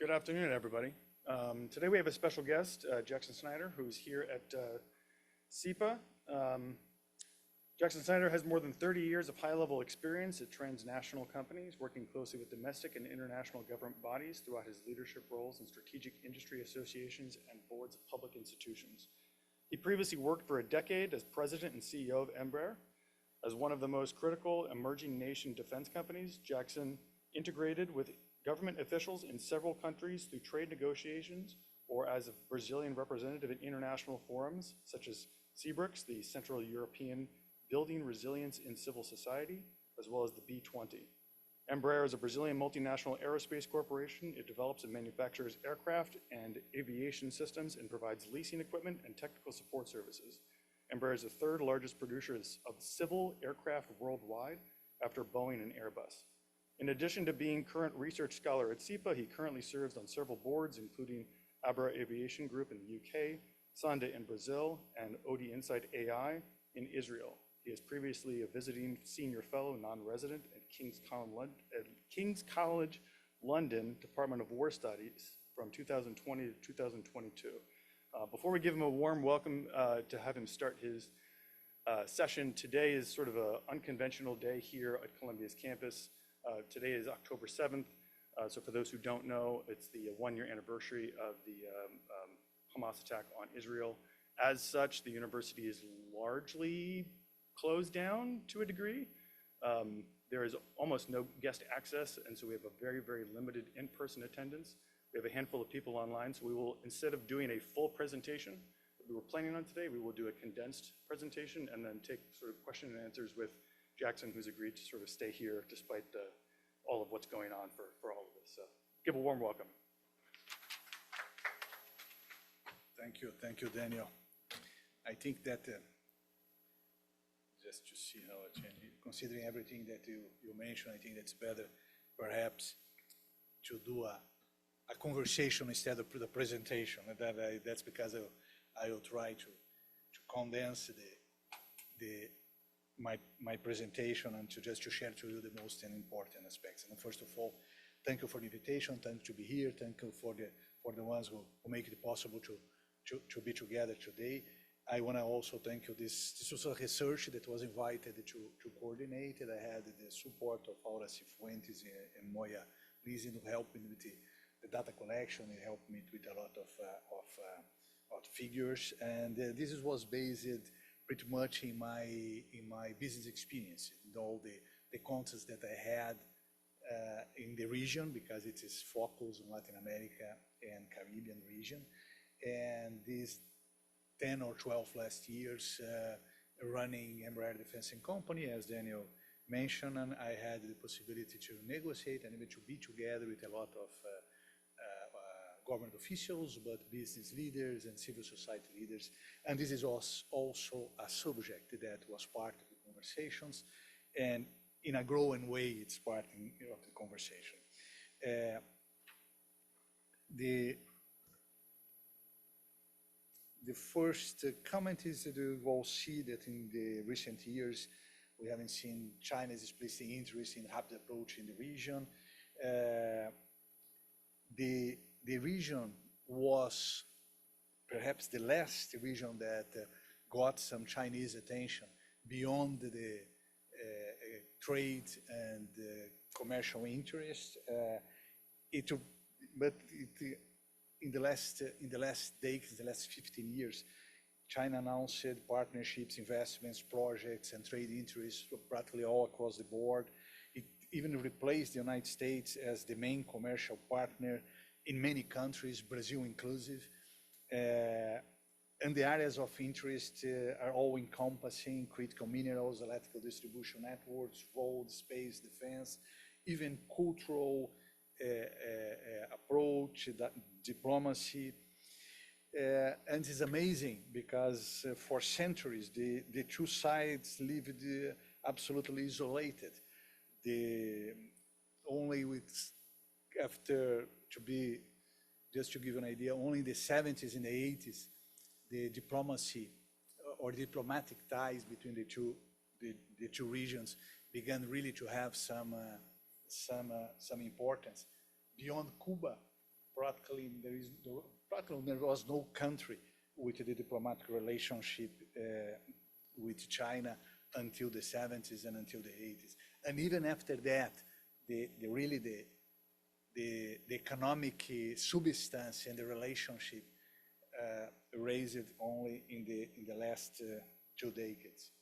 Good afternoon, everybody. Today we have a special guest, Jackson Schneider, who's here at SEPA. Jackson Schneider has more than 30 years of high-level experience at transnational companies, working closely with domestic and international government bodies throughout his leadership roles in strategic industry associations and boards of public institutions. He previously worked for a decade as president and CEO of Embraer. As one of the most critical emerging nation defense companies, Jackson integrated with government officials in several countries through trade negotiations or as a Brazilian representative in international forums such as CBRICS, the Central European Building Resilience in Civil Society, as well as the B20. Embraer is a Brazilian multinational aerospace corporation. It develops and manufactures aircraft and aviation systems and provides leasing equipment and technical support services. Embraer is the third largest producer of civil aircraft worldwide after Boeing and Airbus. In addition to being current research scholar at SEPA, he currently serves on several boards, including Abra Aviation Group in the UK, Sonda in Brazil, and Odi Insight AI in Israel. He is previously a visiting senior fellow, non-resident at King's College London Department of War Studies from 2020 to 2022. Before we give him a warm welcome to have him start his session, today is sort of an unconventional day here at Columbia's campus. Today is October 7th, so for those who don't know, it's the one-year anniversary of the Hamas attack on Israel. As such, the university is largely closed down to a degree. There is almost no guest access, and so we have a very, very limited in-person attendance. We have a handful of people online, so we will, instead of doing a full presentation that we were planning on today, we will do a condensed presentation and then take sort of question and answers with Jackson, who's agreed to sort of stay here despite all of what's going on for all of this. So give a warm welcome. Thank you, Daniel. I think that, just to see how I change it, considering everything that you mentioned, I think that's better perhaps to do a conversation instead of the presentation. And that's because I will try to condense my presentation and to share to you the most important aspects. And first of all, thank you for the invitation. Thank you to be here. Thank you for the ones who make it possible to be together today. I want to also thank you. This was a research that was invited to coordinate. I had the support of Aura Cifuentes and Moya Lizzie who helped me with the data collection. It helped me with a lot of figures, and this was based pretty much in my business experience, and all the contacts that I had in the region, because it is focused on Latin America and Caribbean region. And these 10 or 12 last years running Embraer Defense and Company, as Daniel mentioned, and I had the possibility to negotiate and even to be together with a lot of government officials, but business leaders and civil society leaders. And this is also a subject that was part of the conversations, and in a growing way, it's part of the conversation. The first comment is that we will see that in the recent years, we haven't seen China's displacing interest in rapid approach in the region. The region was perhaps the last region that got some Chinese attention beyond the trade and commercial interest. In the last decades, the last 15 years, China announced partnerships, investments, projects, and trade interests practically all across the board. It even replaced the United States as the main commercial partner in many countries, Brazil inclusive. And the areas of interest are all encompassing critical minerals, electrical distribution networks, roads, space, defense, even cultural approach, diplomacy. And it's amazing because for centuries, the two sides lived absolutely isolated. Just to give you an idea, only in the 70s and the 80s, the diplomacy or diplomatic ties between the two regions began really to have some importance. Beyond Cuba, practically there was no country with the diplomatic relationship with China until the 70s and until the 80s. And even after that, the economic substance and the relationship raised only in the last 2 decades.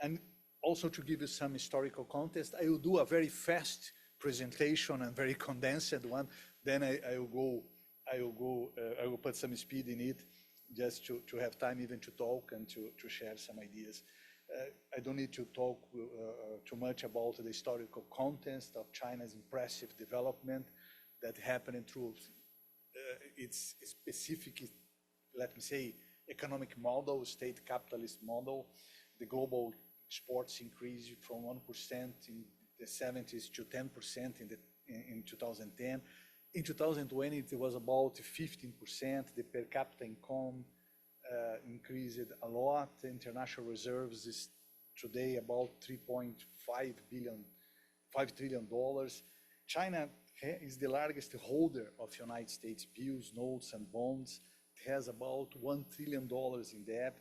And also to give you some historical context, I will do a very fast presentation and very condensed one. Then I will put some speed in it, just to have time even to talk and to share some ideas. I don't need to talk too much about the historical context of China's impressive development that happened through its specific, let me say, economic model, state capitalist model. The global exports increased from 1% in the 70s to 10% in 2010. In 2020, it was about 15%. The per capita income increased a lot. The international reserves is today about $3.5 trillion. China is the largest holder of United States bills, notes, and bonds. It has about $1 trillion in debt.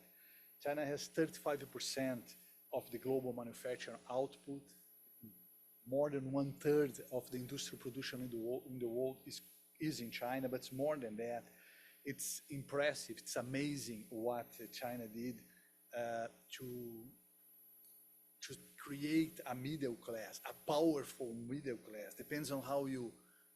China has 35% of the global manufacturing output. More than 1/3 of the industrial production in the world is in China, but it's more than that. It's impressive, it's amazing what China did to create a middle class, a powerful middle class. Depends on how you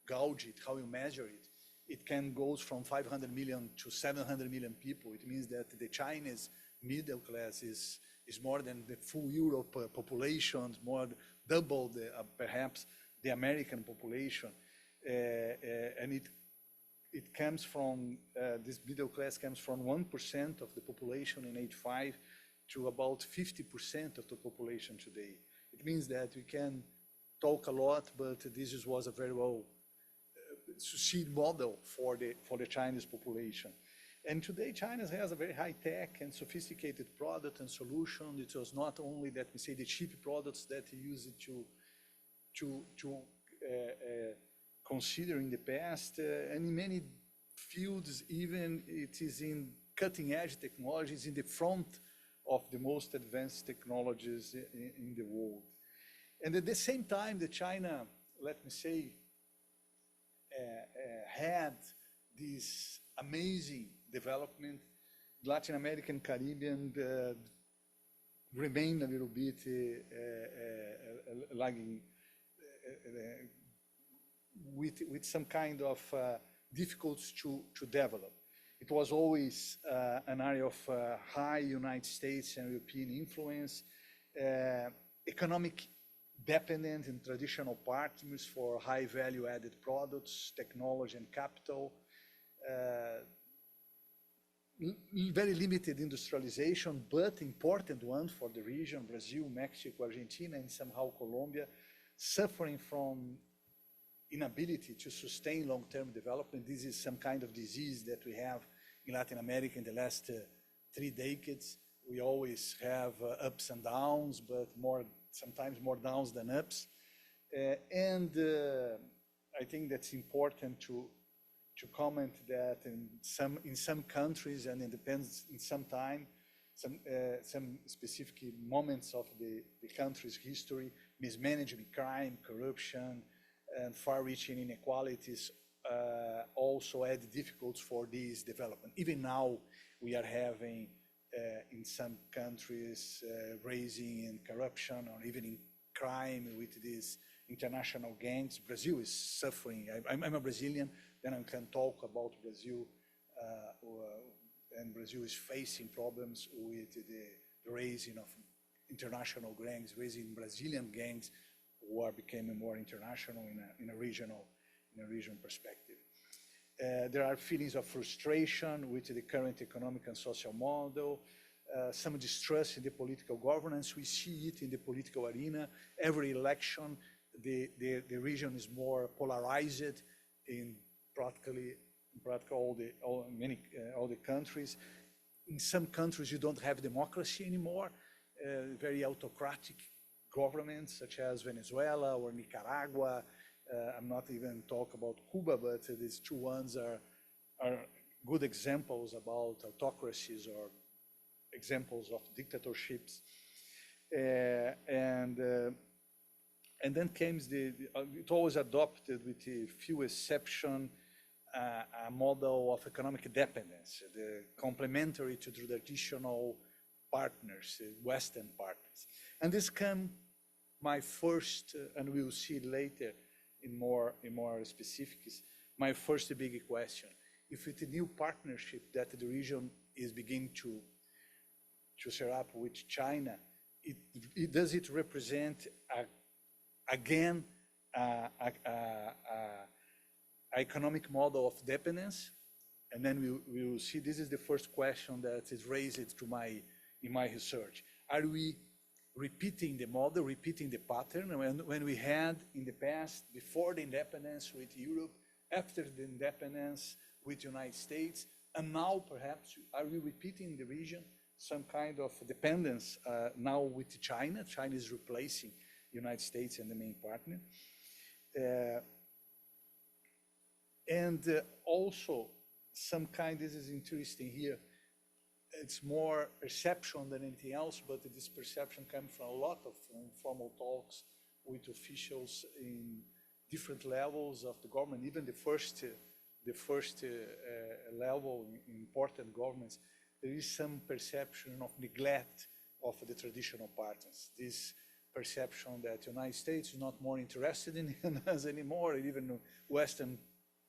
gauge it, how you measure it. It can go from 500 million to 700 million people. It means that the Chinese middle class is more than the full Europe population, more double perhaps the American population, and it comes from this middle class comes from 1% of the population in '85 to about 50% of the population today. It means that we can talk a lot, but this was a very well succeed model for the Chinese population. And today, China has a very high-tech and sophisticated product and solution. It was not only, let me say, the cheap products that he used to consider in the past, and in many fields, even it is in cutting-edge technologies, in the front of the most advanced technologies in the world. And at the same time that China, let me say, had this amazing development, Latin American, Caribbean remain a little bit lagging with some kind of difficulties to develop. It was always an area of high United States and European influence, economic dependent in traditional partners for high value-added products, technology, and capital. Very limited industrialization, but important one for the region, Brazil, Mexico, Argentina, and somehow Colombia, suffering from inability to sustain long-term development. This is some kind of disease that we have in Latin America in the last 3 decades. We always have ups and downs, but sometimes more downs than ups. And I think that's important to comment that in some countries, and it depends in some time, some specific moments of the country's history, mismanagement, crime, corruption, and far-reaching inequalities also add difficulties for this development. Even now, we are having in some countries raising in corruption or even in crime with these international gangs. Brazil is suffering. I'm a Brazilian, then I can talk about Brazil, and Brazil is facing problems with the raising of international gangs, raising Brazilian gangs who are becoming more international in a regional perspective. There are feelings of frustration with the current economic and social model, some distrust in the political governance. We see it in the political arena. Every election, the region is more polarized in practically all the countries. In some countries, you don't have democracy anymore. Very autocratic governments, such as Venezuela or Nicaragua, I'm not even talk about Cuba, but these two ones are good examples about autocracies or examples of dictatorships. And then came it always adopted with a few exceptions, a model of economic dependence, the complementary to traditional partners, Western partners. And this came my first, and we'll see later in more specifics, my first big question. If it's a new partnership that the region is beginning to set up with China, does it represent again economic model of dependence? And then we will see, this is the first question that is raised in my research. Are we repeating the model, repeating the pattern when we had in the past, before the independence with Europe, after the independence with the United States, and now perhaps are we repeating the region some kind of dependence now with China? China is replacing the United States and the main partner. And also some kind, this is interesting here, it's more perception than anything else, but this perception comes from a lot of informal talks with officials in different levels of the government, even the first level in important governments. There is some perception of neglect of the traditional partners. This perception that the United States is not more interested in us anymore, and even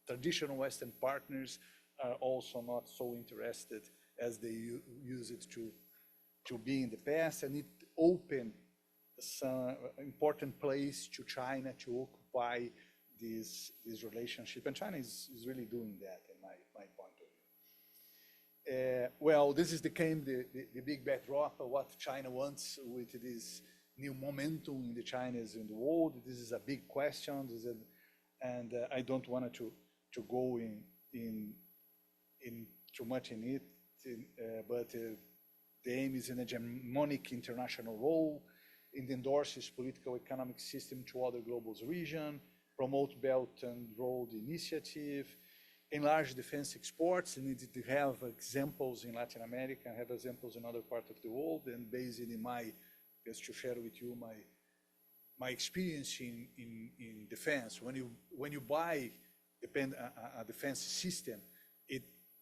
traditional Western partners are also not so interested as they use it to be in the past, and it opened some important place to China to occupy this relationship, and China is really doing that in my point of view. Well, this became the big backdrop of what China wants with this new momentum in the Chinese in the world. This is a big question, and I don't want to go in too much in it, but the aim is an hegemonic international role. It endorses political economic system to other global regions, promote Belt and Road Initiative, enlarge defense exports, and it have examples in Latin America, have examples in other parts of the world, and based in just to share with you my experience in defense. When you buy a defense system,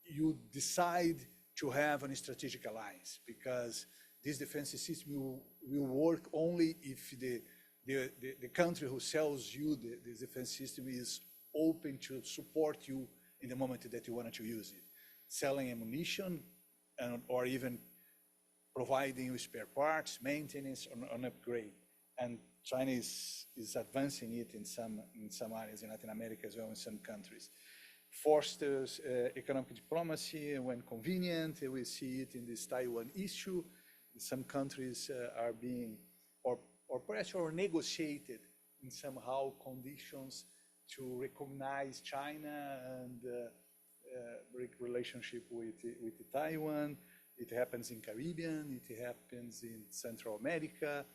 you decide to have a strategic alliance, because this defense system will work only if the country who sells you this defense system is open to support you in the moment that you want to use it, selling ammunition or even providing you spare parts, maintenance, or upgrade. And China is advancing it in some areas in Latin America as well, in some countries. Fosters economic diplomacy when convenient. We see it in this Taiwan issue. Some countries are being, or perhaps negotiated in somehow conditions to recognize China and break relationship with Taiwan. It happens in Caribbean, it happens in Central America.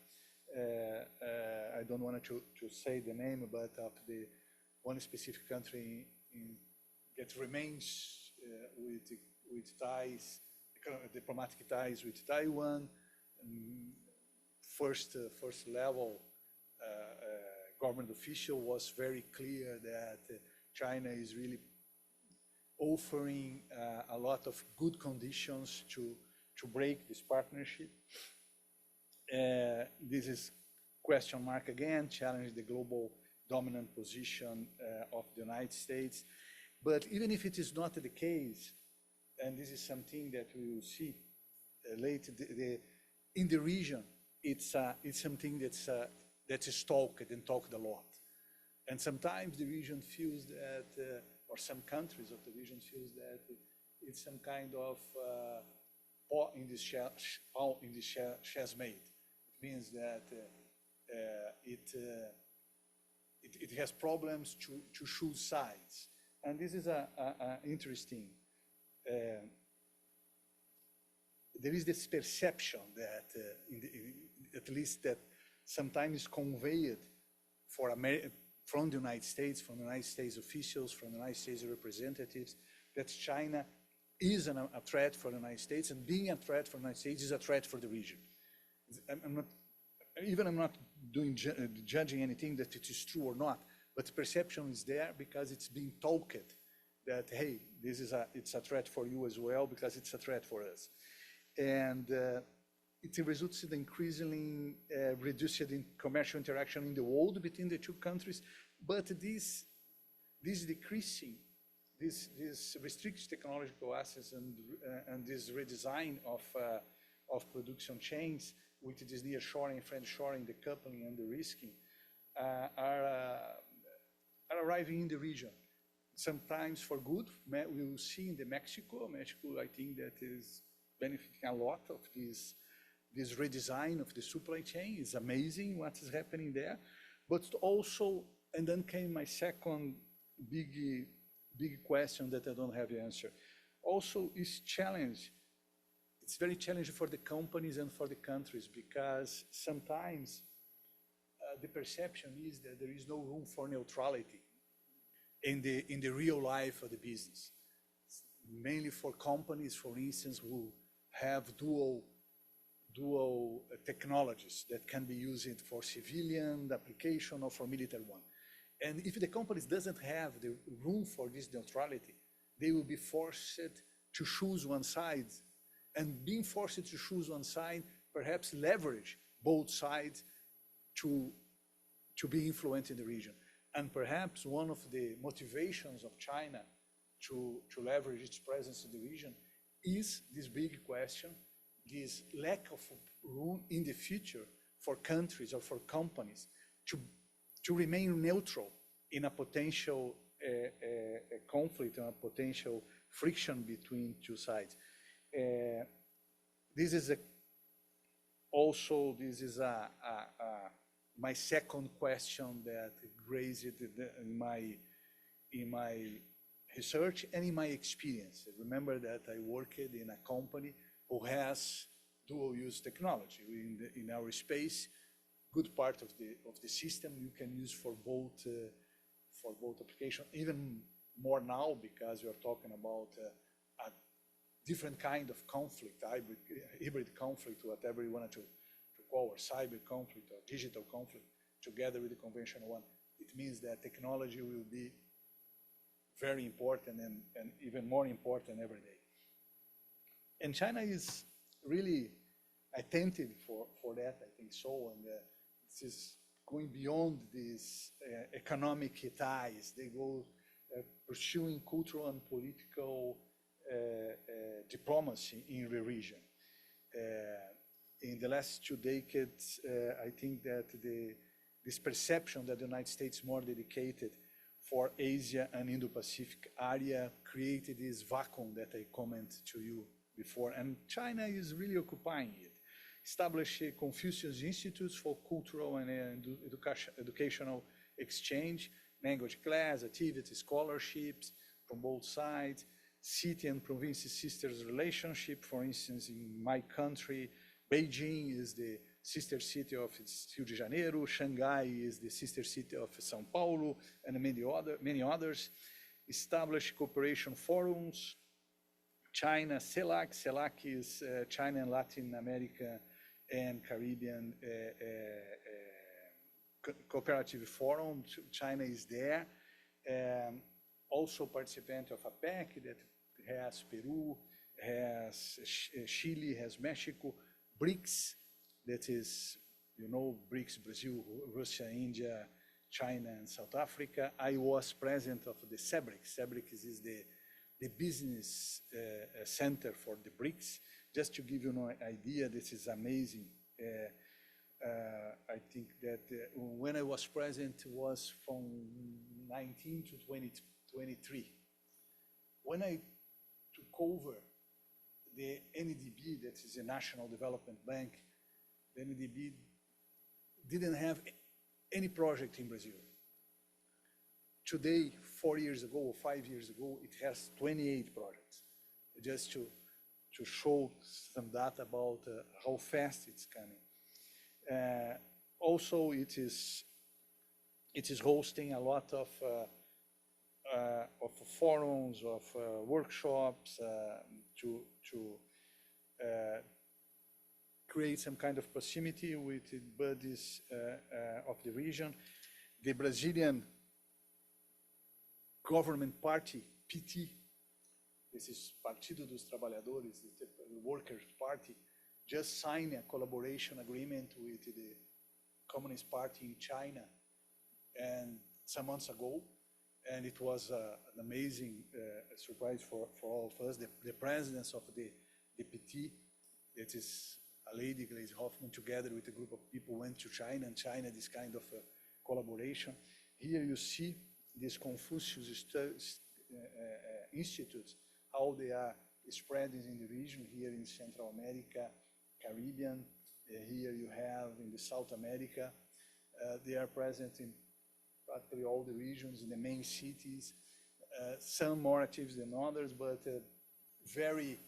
I don't want to say the name, but of the one specific country that remains with ties, diplomatic ties with Taiwan. First level government official was very clear that China is really offering a lot of good conditions to break this partnership. This is question mark again, challenge the global dominant position of the United States. But even if it is not the case, and this is something that we will see later, in the region, it's something that is talked and talked a lot. And sometimes the region feels that, or some countries of the region feels that it's some kind of paw in this chessmate. It means that it has problems to choose sides. And this is interesting. There is this perception that, at least that sometimes conveyed from the United States, from the United States officials, from the United States representatives, that China is a threat for the United States, and being a threat for the United States is a threat for the region. I'm not judging anything that it is true or not, but the perception is there because it's being talked that, hey, it's a threat for you as well because it's a threat for us. And it results in increasingly reduced in commercial interaction in the world between the two countries, but this decreasing, this restricts technological assets and this redesign of production chains with this nearshoring, friendshoring, the coupling and the risking are arriving in the region. Sometimes for good. We will see in Mexico, I think that is benefiting a lot of this redesign of the supply chain. It's amazing what is happening there. But also, and then came my second big question that I don't have the answer. Also, it's very challenging for the companies and for the countries because sometimes the perception is that there is no room for neutrality in the real life of the business. Mainly for companies, for instance, who have dual technologies that can be used for civilian application or for military one. And if the companies doesn't have the room for this neutrality, they will be forced to choose one side. And being forced to choose one side, perhaps leverage both sides to be influent in the region. And perhaps one of the motivations of China to leverage its presence in the region is this big question, this lack of room in the future for countries or for companies to remain neutral in a potential conflict or a potential friction between two sides. This is my second question that raised in my research and in my experience. Remember that I worked in a company who has dual-use technology. In our space, good part of the system you can use for both applications. Even more now because we are talking about a different kind of conflict, hybrid conflict, whatever you wanted to call, or cyber conflict or digital conflict, together with the conventional one. It means that technology will be very important and even more important every day. And China is really attentive for that, I think so, and this is going beyond these economic ties. They go pursuing cultural and political diplomacy in the region. In the last 2 decades, I think that this perception that the United States is more dedicated for Asia and Indo-Pacific area created this vacuum that I commented to you before, and China is really occupying it. Established Confucius Institutes for cultural and educational exchange, language class, activities, scholarships from both sides, city and province sisters relationship. For instance, in my country, Beijing is the sister city of Rio de Janeiro, Shanghai is the sister city of São Paulo, and many others. Established cooperation forums. China, CELAC is China and Latin America and Caribbean Cooperative Forum. China is there. Also participant of APEC that has Peru, has Chile, has Mexico, BRICS, that is, BRICS, Brazil, Russia, India, China, and South Africa. I was president of the SEBRICS. SEBRICS is the business center for the BRICS. Just to give you an idea, this is amazing. I think that when I was president, it was from 19 to 23. When I took over the NDB, that is the National Development Bank, the NDB didn't have any project in Brazil. Today, 4 years ago or 5 years ago, it has 28 projects. Just to show some data about how fast it's coming. Also, it is it is hosting a lot of forums, of workshops to create some kind of proximity with the buddies of the region. The Brazilian government party, PT, this is Partido dos Trabalhadores, the Workers' Party, just signed a collaboration agreement with the Communist Party in China and some months ago, and it was an amazing surprise for all of us. The presidents of the PT, it is a lady, Glaze Hoffman, together with a group of people went to China, and China, this kind of collaboration. Here you see these Confucius institutes, how they are spreading in the region, here in Central America, Caribbean. Here you have in the South America. They are present in practically all the regions, in the main cities. Some more active than others, but very,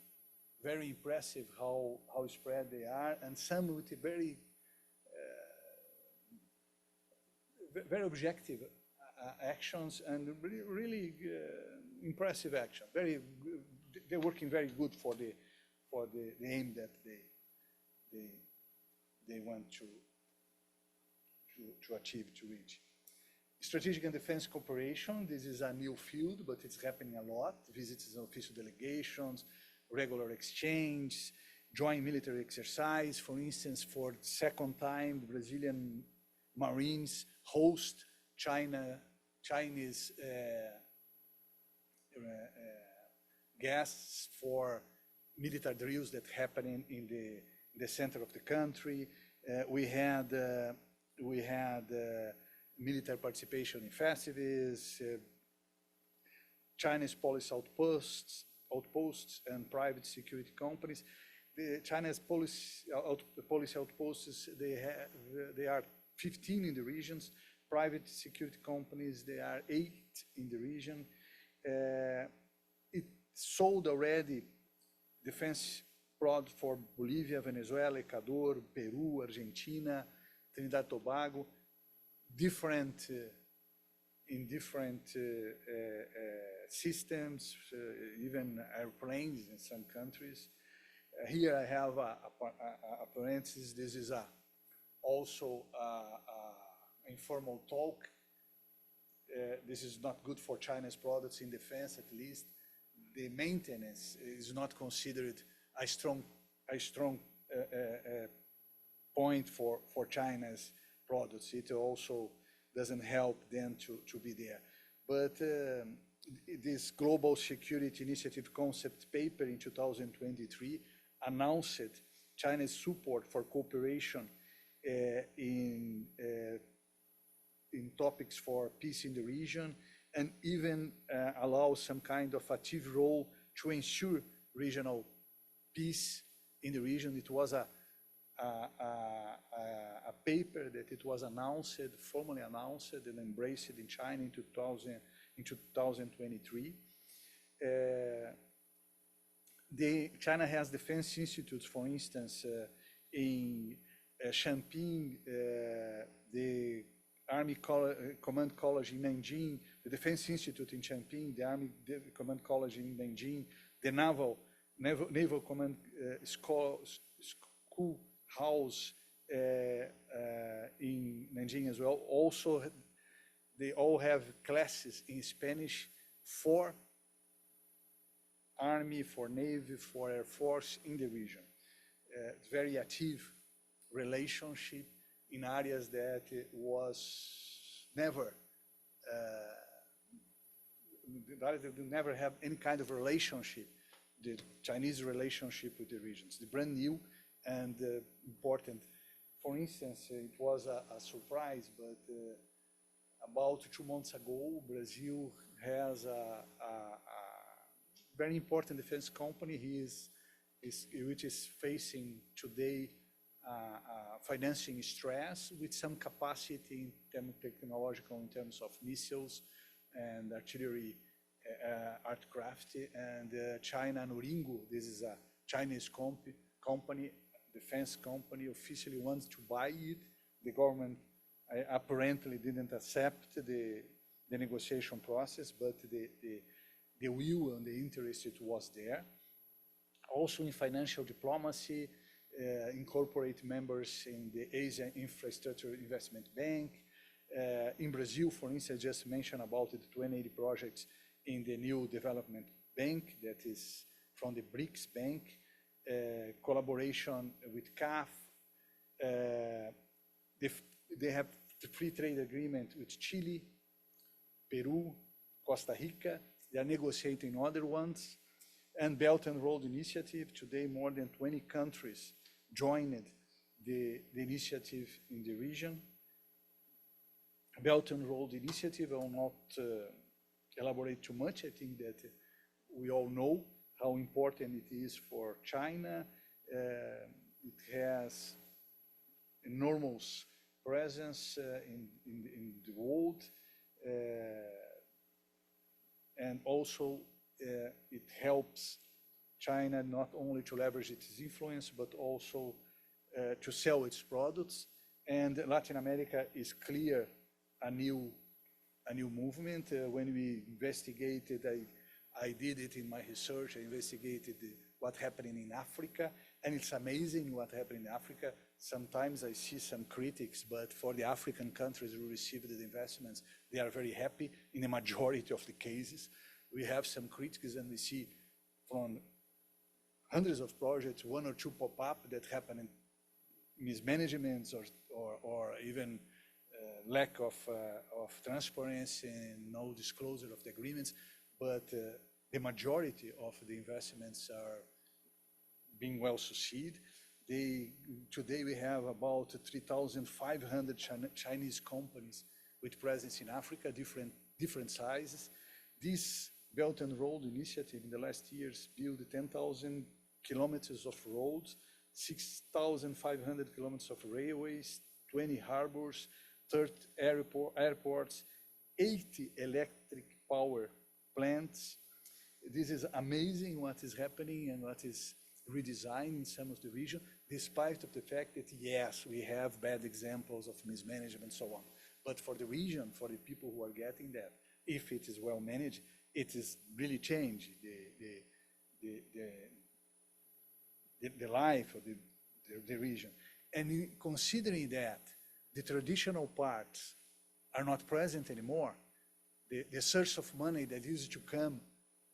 very impressive how spread they are, and some with a very, very objective actions and really impressive action. They're working very good for the aim that they want to achieve, to reach. Strategic and defense cooperation, this is a new field, but it's happening a lot. Visits and official delegations, regular exchange, joint military exercise. For instance, for the second time, the Brazilian Marines host Chinese guests for military drills that happen in the center of the country. We had military participation in festivals, Chinese police outposts and private security companies. The China's police outposts, they are 15 in the regions. Private security companies, there are 8 in the region. It sold already defense product for Bolivia, Venezuela, Ecuador, Peru, Argentina, Trinidad Tobago, in different systems, even airplanes in some countries. Here I have a parenthesis. This is also informal talk. This is not good for China's products in defense, at least. The maintenance is not considered a strong point for China's products. It also doesn't help them to be there. But this Global Security Initiative concept paper in 2023 announced China's support for cooperation in topics for peace in the region, and even allows some kind of active role to ensure regional peace in the region. It was a paper that it was announced, formally announced and embraced in China in 2023. China has defense institutes, for instance, in Champing, the Army Command College in Nanjing, the Defense Institute in Champing, the Army Command College in Nanjing, the Naval Command School House in Nanjing as well. Also, they all have classes in Spanish for Army, for Navy, for Air Force in the region. Very active relationship in areas that was never have any kind of relationship, the Chinese relationship with the regions. The brand new and important. For instance, it was a surprise, but about 2 months ago, Brazil has a very important defense company. Which is facing today financing stress with some capacity in terms of technological, in terms of missiles and artillery aircraft. And China Noringo, this is a Chinese company, defense company, officially wants to buy it. The government apparently didn't accept the negotiation process, but the will and the interest, it was there. Also in financial diplomacy, incorporate members in the Asia Infrastructure Investment Bank. In Brazil, for instance, just mentioned about the 280 projects in the new development bank that is from the BRICS Bank, collaboration with CAF. They have the free trade agreement with Chile, Peru, Costa Rica. They are negotiating other ones. And Belt and Road Initiative, today more than 20 countries joined the initiative in the region. Belt and Road Initiative, I will not elaborate too much. I think that we all know how important it is for China. It has enormous presence in the world. And also it helps China not only to leverage its influence, but also to sell its products. And Latin America is clear a new movement. When we investigated, I did it in my research, I investigated what happening in Africa, and it's amazing what happened in Africa. Sometimes I see some critics, but for the African countries who received the investments, they are very happy in the majority of the cases. We have some critics, and we see from hundreds of projects, one or two pop up that happen in mismanagements or even lack of transparency and no disclosure of the agreements. But the majority of the investments are being well succeeded. Today we have about 3,500 Chinese companies with presence in Africa, different sizes. This Belt and Road Initiative in the last years built 10,000 kilometers of roads, 6,500 kilometers of railways, 20 harbors, 30 airports, 80 electric power plants. This is amazing what is happening and what is redesigned in some of the region, despite of the fact that, yes, we have bad examples of mismanagement and so on. But for the region, for the people who are getting that, if it is well managed, it is really changed the life of the region. And considering that the traditional parts are not present anymore, the source of money that used to come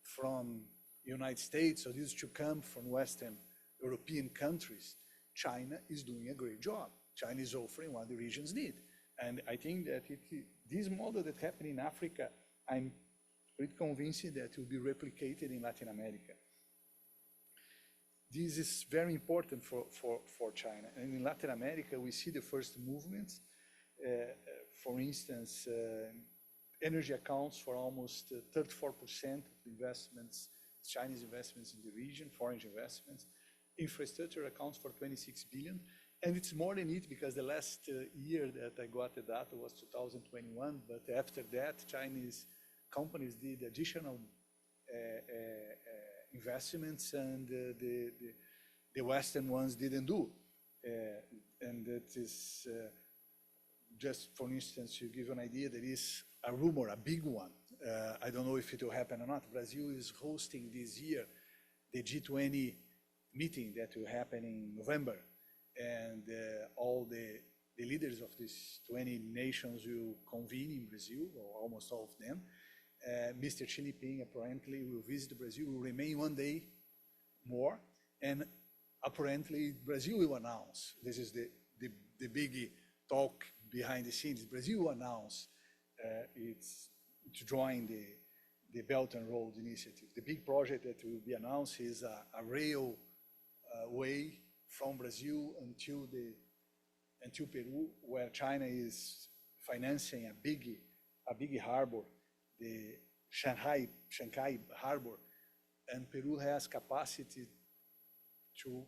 from United States or used to come from Western European countries, China is doing a great job. China is offering what the regions need. And I think that this model that happened in Africa, I'm pretty convinced that it will be replicated in Latin America. This is very important for China. And in Latin America, we see the first movements. For instance, energy accounts for almost 34% of the investments, Chinese investments in the region, foreign investments. Infrastructure accounts for 26 billion. And it's more than it because the last year that I got the data was 2021. But after that, Chinese companies did additional investments, and the Western ones didn't do. And that is, just for instance, to give you an idea, there is a rumor, a big one. I don't know if it will happen or not. Brazil is hosting this year the G20 meeting that will happen in November. And all the leaders of these 20 nations will convene in Brazil, or almost all of them. Mr. Xi Jinping apparently will visit Brazil, will remain one day more, and apparently Brazil will announce, this is the big talk behind the scenes, Brazil will announce it's to join the Belt and Road Initiative. The big project that will be announced is a rail way from Brazil until Peru, where China is financing a big harbor, the Shanghai harbor, and Peru has capacity to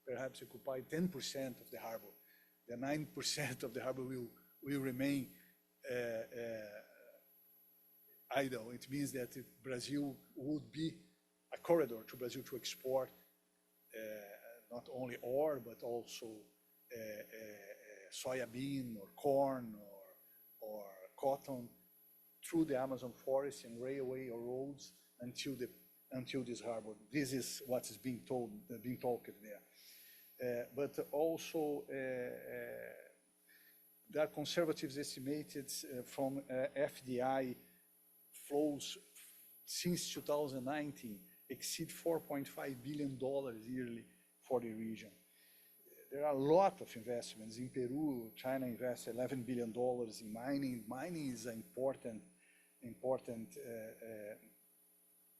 perhaps occupy 10% of the harbor. The 9% of the harbor will remain idle. It means that Brazil would be a corridor to Brazil to export not only ore, but also soya bean or corn or cotton through the Amazon forest and railway or roads until this harbor. This is what is being talked there. But also, there are conservatives estimated from FDI flows since 2019 exceed $4.5 billion yearly for the region. There are a lot of investments. In Peru, China invests $11 billion in mining. Mining is an important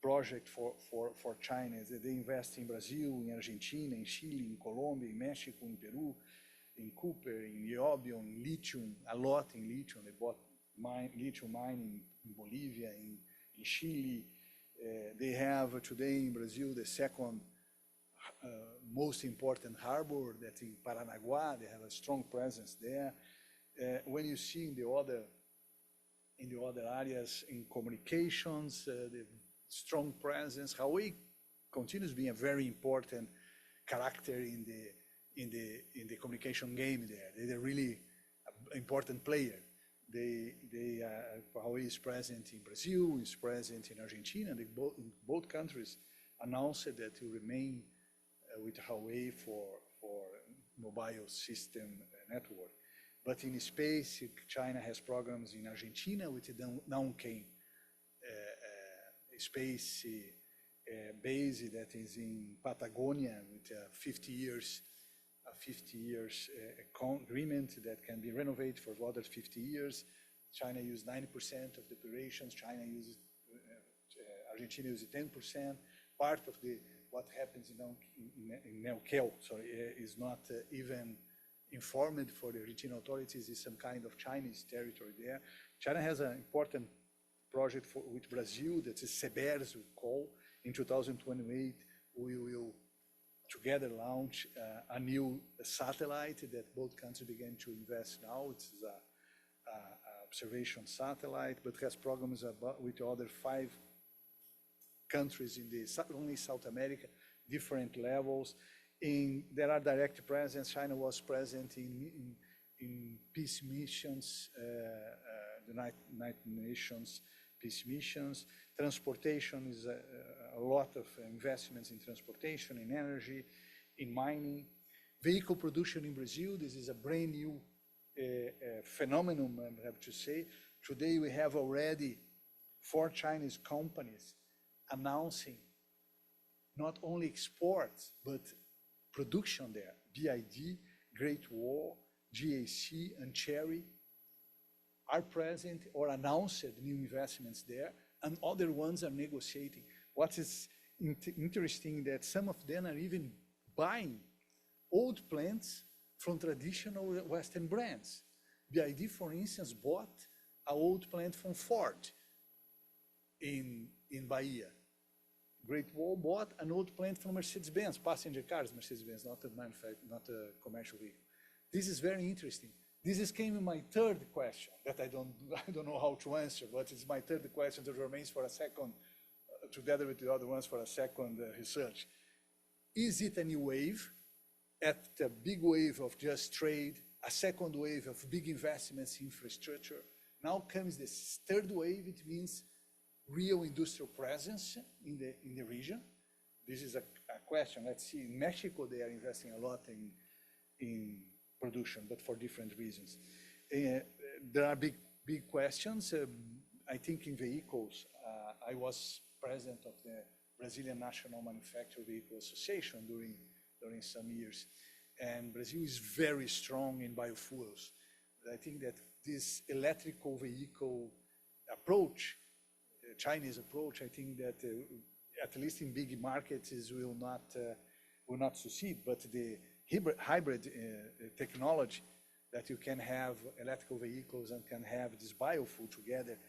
project for China. They invest in Brazil, in Argentina, in Chile, in Colombia, in Mexico, in Peru, in copper, in niobium, in lithium, a lot in lithium. They bought lithium mining in Bolivia, in Chile. They have today in Brazil the second most important harbor, that in Paranaguá. They have a strong presence there. When you see in the other areas, in communications, the strong presence. Huawei continues being a very important character in the communication game there. They're really an important player. Huawei is present in Brazil, is present in Argentina. Both countries announced that to remain with Huawei for mobile system network. But in space, China has programs in Argentina with the Nanking space base that is in Patagonia with 50 years agreement that can be renovated for other 50 years. China uses 90% of the operations. Argentina uses 10%. Part of what happens in Neuquén, is not even informed for the Argentine authorities. Is some kind of Chinese territory there. China has an important project with Brazil that is CBERS, we call. In 2028, we will together launch a new satellite that both countries began to invest now. It's an observation satellite, but has programs with other 5 countries in only South America, different levels. There are direct presence. China was present in peace missions, the United Nations peace missions. Transportation is a lot of investments in transportation, in energy, in mining. Vehicle production in Brazil, this is a brand new phenomenon, I have to say. Today we have already 4 Chinese companies announcing not only exports, but production there. BID, Great Wall, GAC, and Cherry are present or announced new investments there, and other ones are negotiating. What is interesting that some of them are even buying old plants from traditional Western brands. BID, for instance, bought an old plant from Ford in Bahia. Great Wall bought an old plant from Mercedes-Benz, passenger cars, Mercedes-Benz, not a commercial vehicle. This is very interesting. This came in my third question that I don't know how to answer, but it's my third question that remains for a second, together with the other ones for a second research. Is it a new wave? At a big wave of just trade, a second wave of big investments in infrastructure. Now comes this third wave. It means real industrial presence in the region. This is a question. Let's see. In Mexico, they are investing a lot in production, but for different reasons. There are big questions. I think in vehicles, I was president of the Brazilian National Manufacturing Vehicle Association during some years, and Brazil is very strong in biofuels. I think that this electrical vehicle approach, Chinese approach, I think that at least in big markets will not succeed. But the hybrid technology that you can have electrical vehicles and can have this biofuel together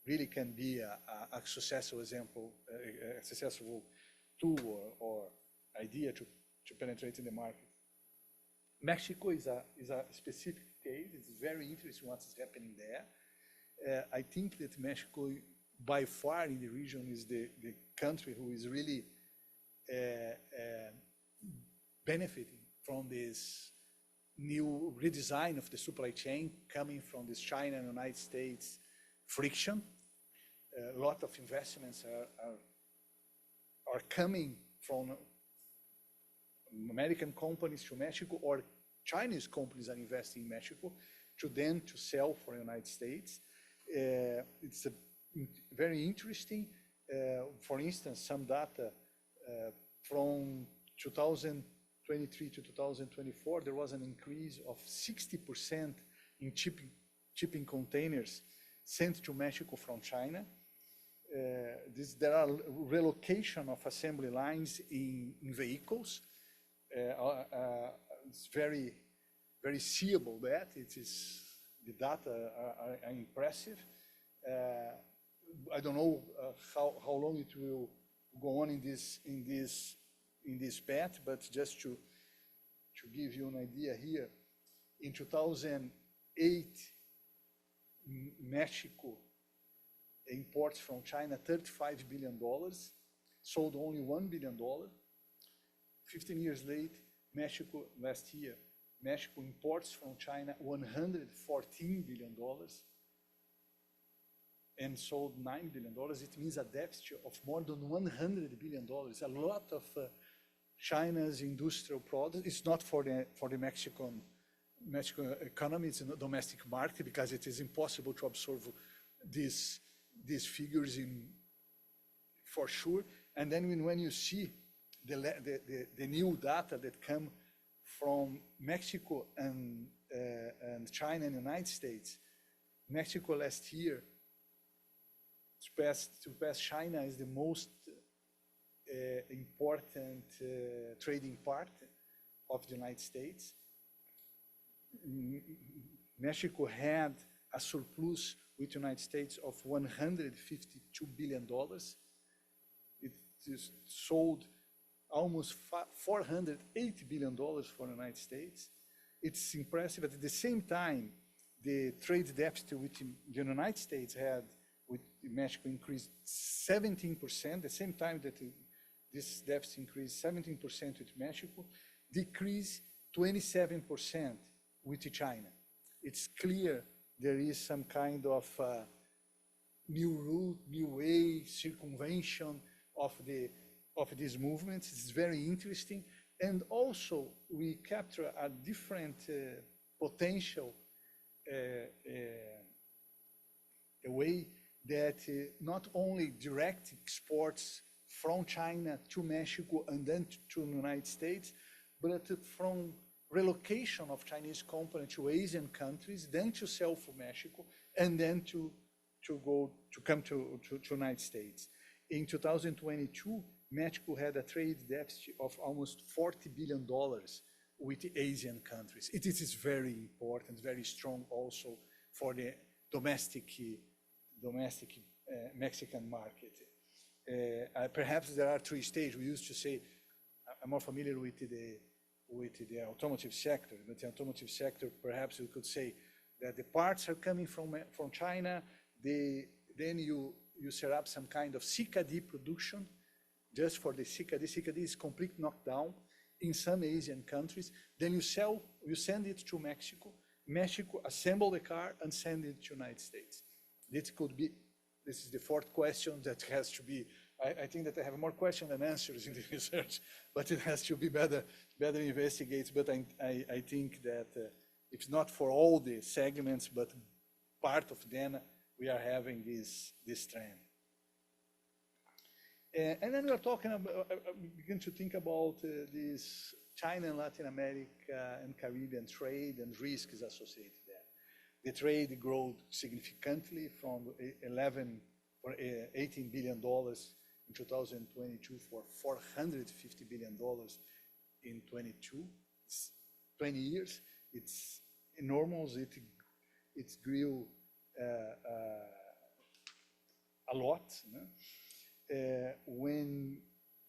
really can be a successful example, a successful tool or idea to penetrate in the market. Mexico is a specific case. It's very interesting what is happening there. I think that Mexico, by far in the region, is the country who is really benefiting from this new redesign of the supply chain coming from this China and United States friction. A lot of investments are coming from American companies to Mexico, or Chinese companies are investing in Mexico to then to sell for the United States. It's very interesting. For instance, some data from 2023 to 2024, there was an increase of 60% in shipping containers sent to Mexico from China. There are relocation of assembly lines in vehicles. It's very seeable that the data are impressive. I don't know how long it will go on in this path, but just to give you an idea here, in 2008, Mexico imports from China $35 billion, sold only $1 billion. 15 years late, last year, Mexico imports from China $114 billion and sold $9 billion. It means a deficit of more than $100 billion. A lot of China's industrial products. It's not for the Mexican economy. It's a domestic market because it is impossible to absorb these figures for sure. And then when you see the new data that come from Mexico and China and the United States, Mexico last year to pass China is the most important trading part of the United States. Mexico had a surplus with the United States of $152 billion. It is sold almost $480 billion for the United States. It's impressive. But at the same time, the trade deficit with the United States had with Mexico increased 17%. The same time that this deficit increased 17% with Mexico, decreased 27% with China. It's clear there is some kind of new route, new way, circumvention of these movements. It's very interesting. And also we capture a different potential a way that not only direct exports from China to Mexico and then to the United States, but from relocation of Chinese companies to Asian countries, then to sell for Mexico, and then to come to United States. In 2022, Mexico had a trade deficit of almost $40 billion with the Asian countries. It is very important, very strong also for the domestic Mexican market. Perhaps there are three stages. We used to say, I'm more familiar with the automotive sector, but the automotive sector, perhaps we could say that the parts are coming from China. Then you set up some kind of CKD production just for the CKD. CKD is complete knockdown in some Asian countries. Then you send it to Mexico. Mexico assemble the car and send it to the United States. This is the fourth question that has to be, I think that I have more questions than answers in the research, but it has to be better investigated. But I think that it's not for all the segments, but part of them, we are having this trend. And then we are talking about, begin to think about this China and Latin America and Caribbean trade and risks associated there. The trade grew significantly from $18 billion in 2022 for $450 billion in 20 years. It's enormous. It grew a lot. When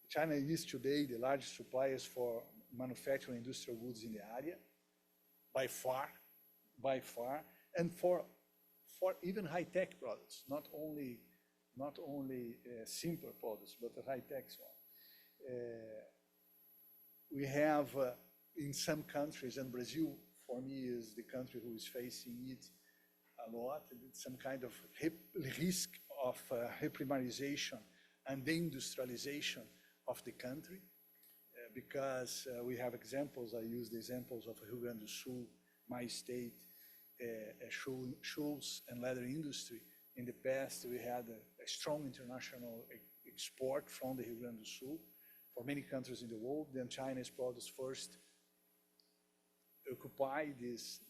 China is today the largest suppliers for manufacturing industrial goods in the area, by far, and for even high-tech products, not only simpler products, but the high-tech one. We have in some countries, and Brazil for me is the country who is facing it a lot. It's some kind of risk of reprimarization and deindustrialization of the country, because we have examples. I use the examples of Rio Grande do Sul, my state, shoes and leather industry. In the past, we had a strong international export from the Rio Grande do Sul for many countries in the world. Then China's products first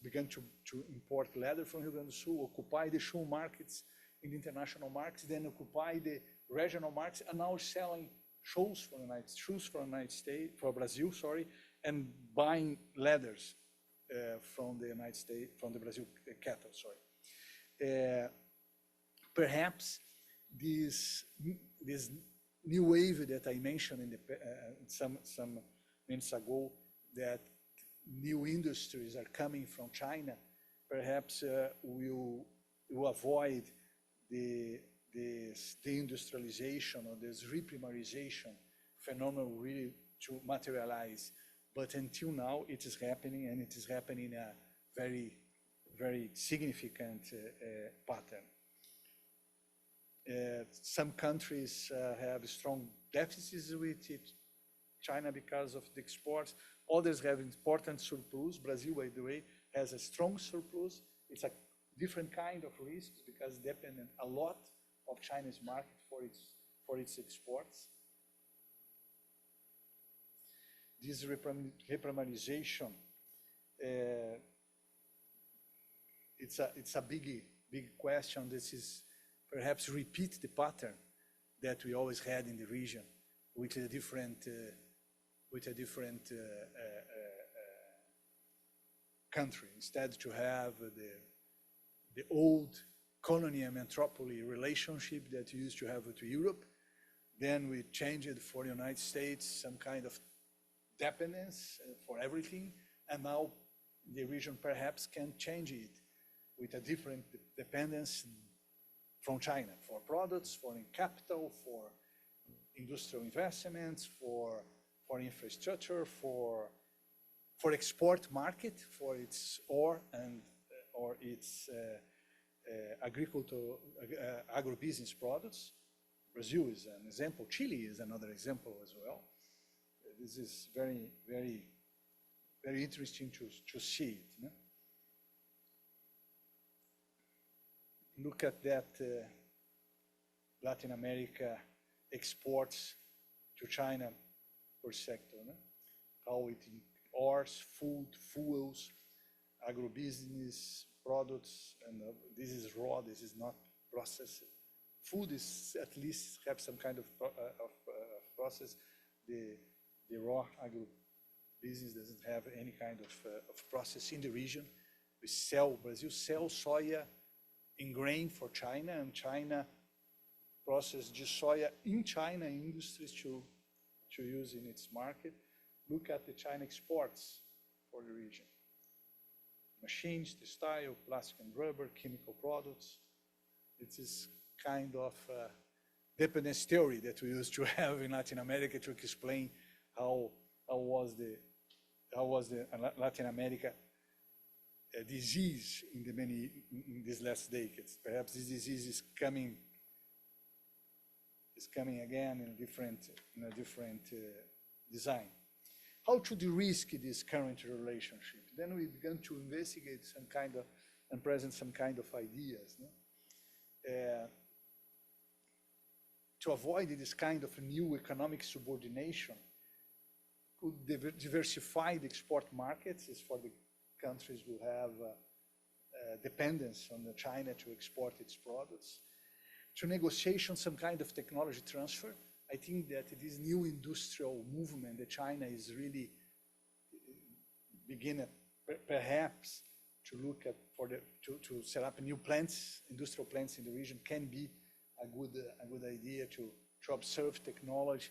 began to import leather from Rio Grande do Sul, occupy the shoe markets in the international markets, then occupy the regional markets, and now selling shoes for for Brazil, sorry, and buying leathers from the United States, from the Brazil cattle, sorry. Perhaps this new wave that I mentioned in some minutes ago, that new industries are coming from China, perhaps will avoid this deindustrialization or this reprimarization phenomenon really to materialize. But until now, it is happening, and it is happening in a very, very significant pattern. Some countries have strong deficits with China because of the exports. Others have important surplus. Brazil, by the way, has a strong surplus. It's a different kind of risks because it's dependent a lot of China's market for its exports. This reprimarization, it's a big question. This is perhaps repeat the pattern that we always had in the region with a different country. Instead to have the old colony and metropolis relationship that we used to have with Europe, then we changed it for the United States, some kind of dependence for everything, and now the region perhaps can change it with a different dependence from China for products, for capital, for industrial investments, for infrastructure, for export market, for its ore and or its agribusiness products. Brazil is an example. Chile is another example as well. This is very, very, very interesting to see it. No? Look at that Latin America exports to China per sector. No? How it ores, food, fuels, agribusiness products, and this is raw, this is not processed. Food is at least have some kind of process. The raw agribusiness doesn't have any kind of process in the region. Brazil sells soya in grain for China, and China processes the soya in China industries to use in its market. Look at the China exports for the region. Machines, textile, plastic and rubber, chemical products. It is kind of dependence theory that we used to have in Latin America to explain how was the Latin America disease in these last decades. Perhaps this disease is coming again in a different design. How to de-risk this current relationship? Then we began to investigate some kind of and present some kind of ideas. No? To avoid this kind of new economic subordination, could diversify the export markets as for the countries will have dependence on China to export its products. To negotiation some kind of technology transfer. I think that this new industrial movement that China is really beginning perhaps to look at to set up new plants, industrial plants in the region can be a good idea to observe technology,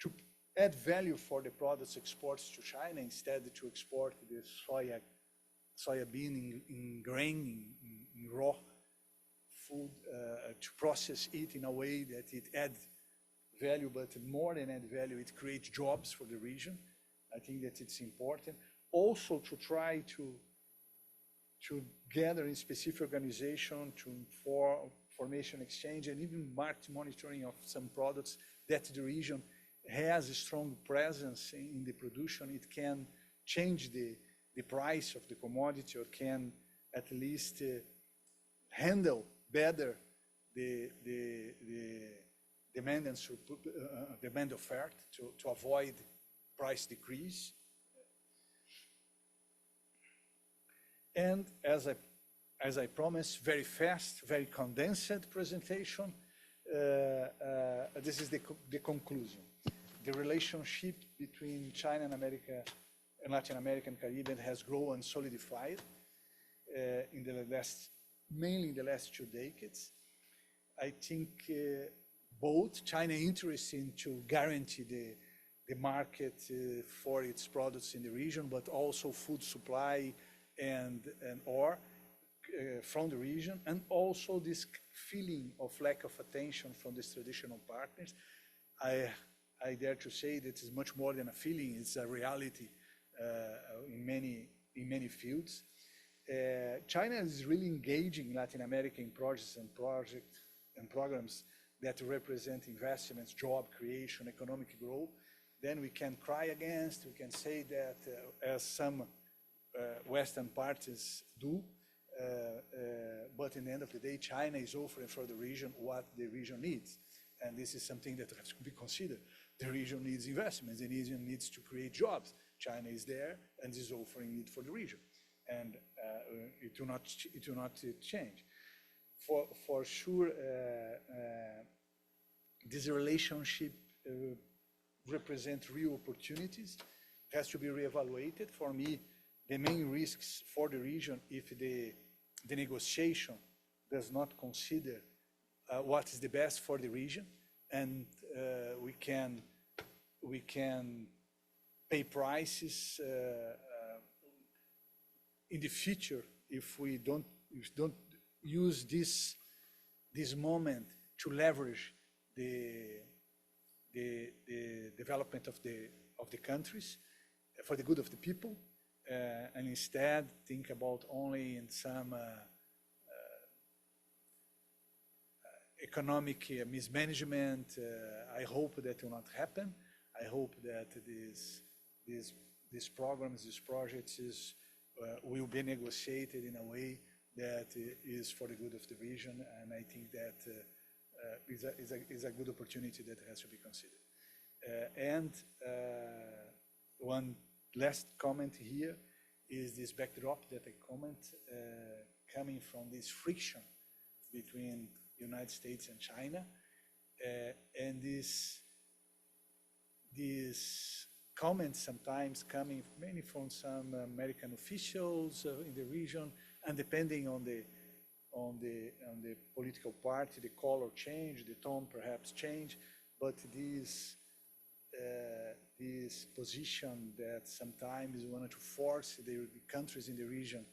to add value for the products exports to China instead to export the soybean in grain, in raw food, to process it in a way that it adds value, but more than add value, it creates jobs for the region. I think that it's important. Also to try to to gather in specific organization for information exchange and even market monitoring of some products that the region has a strong presence in the production. It can change the price of the commodity, or can at least handle better the demand and demand offer to avoid price decrease. And as I promised, very fast, very condensed presentation. This is the conclusion. The relationship between China and America and Latin America and Caribbean has grown and solidified mainly in the last 2 decades. I think both China interested to guarantee the market for its products in the region, but also food supply and ore from the region, and also this feeling of lack of attention from these traditional partners. I dare to say that it's much more than a feeling, it's a reality in many fields. China is really engaging Latin America in projects and programs that represent investments, job creation, economic growth. Then we can cry against, we can say that as some Western parties do, but in the end of the day, China is offering for the region what the region needs. And this is something that has to be considered. The region needs investments, the region needs to create jobs. China is there and is offering it for the region. And it will not change. For sure, this relationship represents real opportunities, has to be reevaluated. For me, the main risks for the region, if the negotiation does not consider what is the best for the region, and we can pay prices in the future if we don't use this moment to leverage the development of the countries for the good of the people, and instead think about only in some economic mismanagement. I hope that will not happen. I hope that these programs, these projects will be negotiated in a way that is for the good of the region, and I think that is a good opportunity that has to be considered. And one last comment here is this backdrop that I comment coming from this friction between the United States and China, and this comments sometimes coming mainly from some American officials in the region, and depending on the political party, the color change, the tone perhaps change, but this position that sometimes wanted to force the countries in the region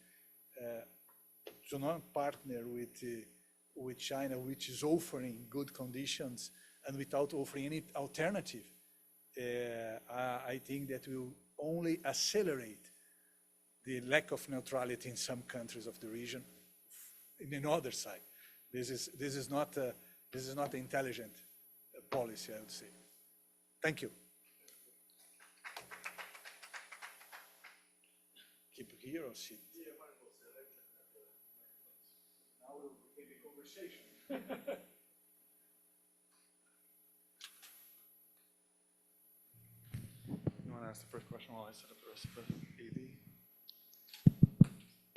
to not partner with China, which is offering good conditions and without offering any alternative. I think that will only accelerate the lack of neutrality in some countries of the region. In another side, this is not an intelligent policy, I would say. Thank you. Keep here or sit? Yeah, might as well sit. Now we'll begin the conversation. You want to ask the first question while I set up the rest of the AV?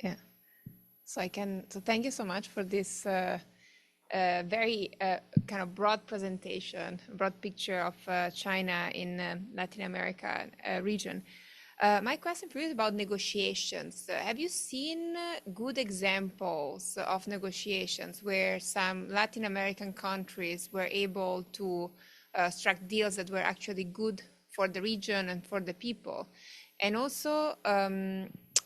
Yeah. So thank you so much for this very kind of broad presentation, broad picture of China in Latin America region. My question for you is about negotiations. Have you seen good examples of negotiations where some Latin American countries were able to strike deals that were actually good for the region and for the people? And also,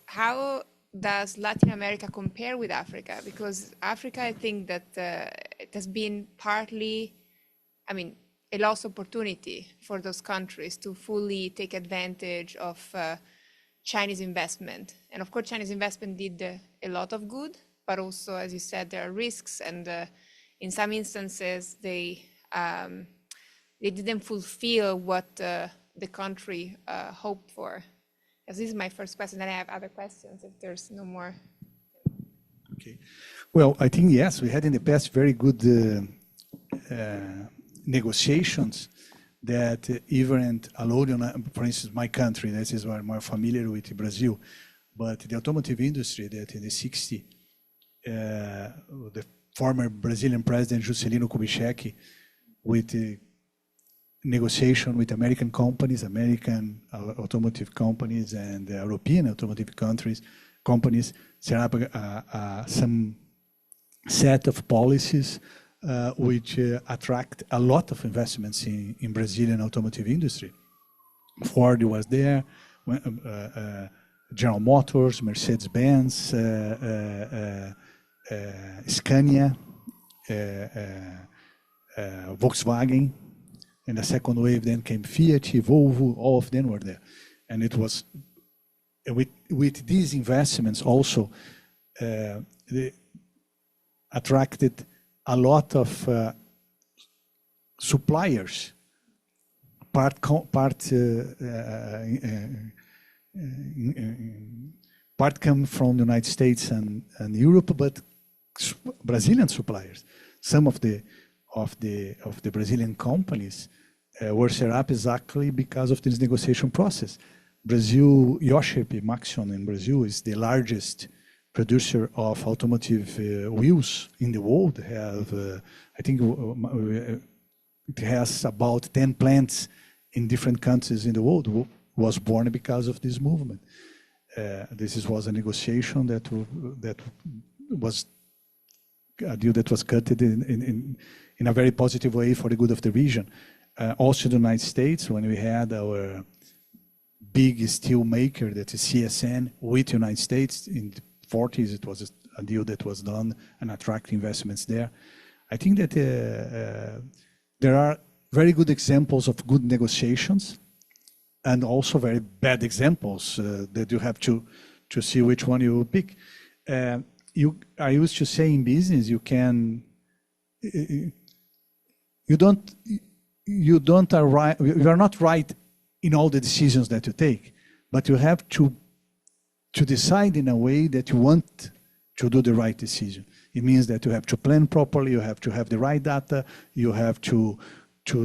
how does Latin America compare with Africa? Because Africa, I think that it has been partly, a lost opportunity for those countries to fully take advantage of Chinese investment. And of course, Chinese investment did a lot of good, but also, as you said, there are risks, and in some instances, they didn't fulfill what the country hoped for. Yes, this is my first question, then I have other questions if there's no more. Okay. Well, I think, yes, we had in the past very good negotiations that even allowed, for instance, my country, this is where I'm more familiar with Brazil, but the automotive industry that in the 60s, the former Brazilian president Juscelino Kubitschek, with the negotiation with American companies, American automotive companies, and European automotive companies set up some set of policies which attract a lot of investments in Brazilian automotive industry. Ford was there, General Motors, Mercedes-Benz, Scania, Volkswagen. In the second wave then came Fiat, Volvo, all of them were there. And it was, with these investments also, they attracted a lot of suppliers, part come from the United States and Europe, but Brazilian suppliers. Some of the Brazilian companies were set up exactly because of this negotiation process. Brazil, Iochpe Maxion in Brazil is the largest producer of automotive wheels in the world. I think it has about 10 plants in different countries in the world. Was born because of this movement. This was a negotiation that was a deal that was cut in a very positive way for the good of the region. Also the United States, when we had our big steel maker, that is CSN, with the United States in the 40s, it was a deal that was done and attract investments there. I think that there are very good examples of good negotiations and also very bad examples that you have to see which one you pick. I used to say in business, you are not right in all the decisions that you take, but you have to decide in a way that you want to do the right decision. It means that you have to plan properly, you have to have the right data, you have to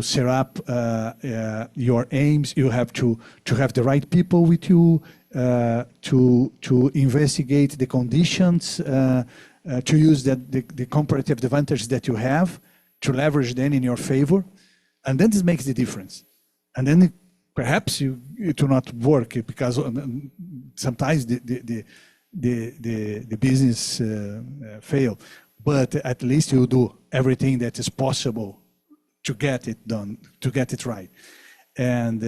set up your aims, you have to have the right people with you, to investigate the conditions, to use the comparative advantage that you have, to leverage them in your favor, and then this makes the difference. And then perhaps it will not work because sometimes the business fail, but at least you do everything that is possible to get it done, to get it right. And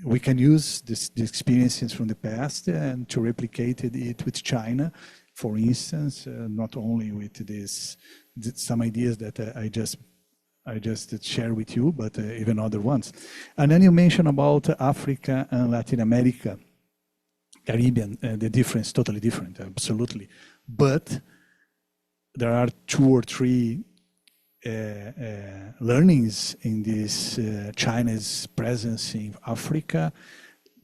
we can use the experiences from the past and to replicate it with China, for instance, not only with some ideas that I just share with you, but even other ones. And then you mentioned about Africa and Latin America, Caribbean, the difference, totally different, absolutely. But there are 2 or 3 learnings in this China's presence in Africa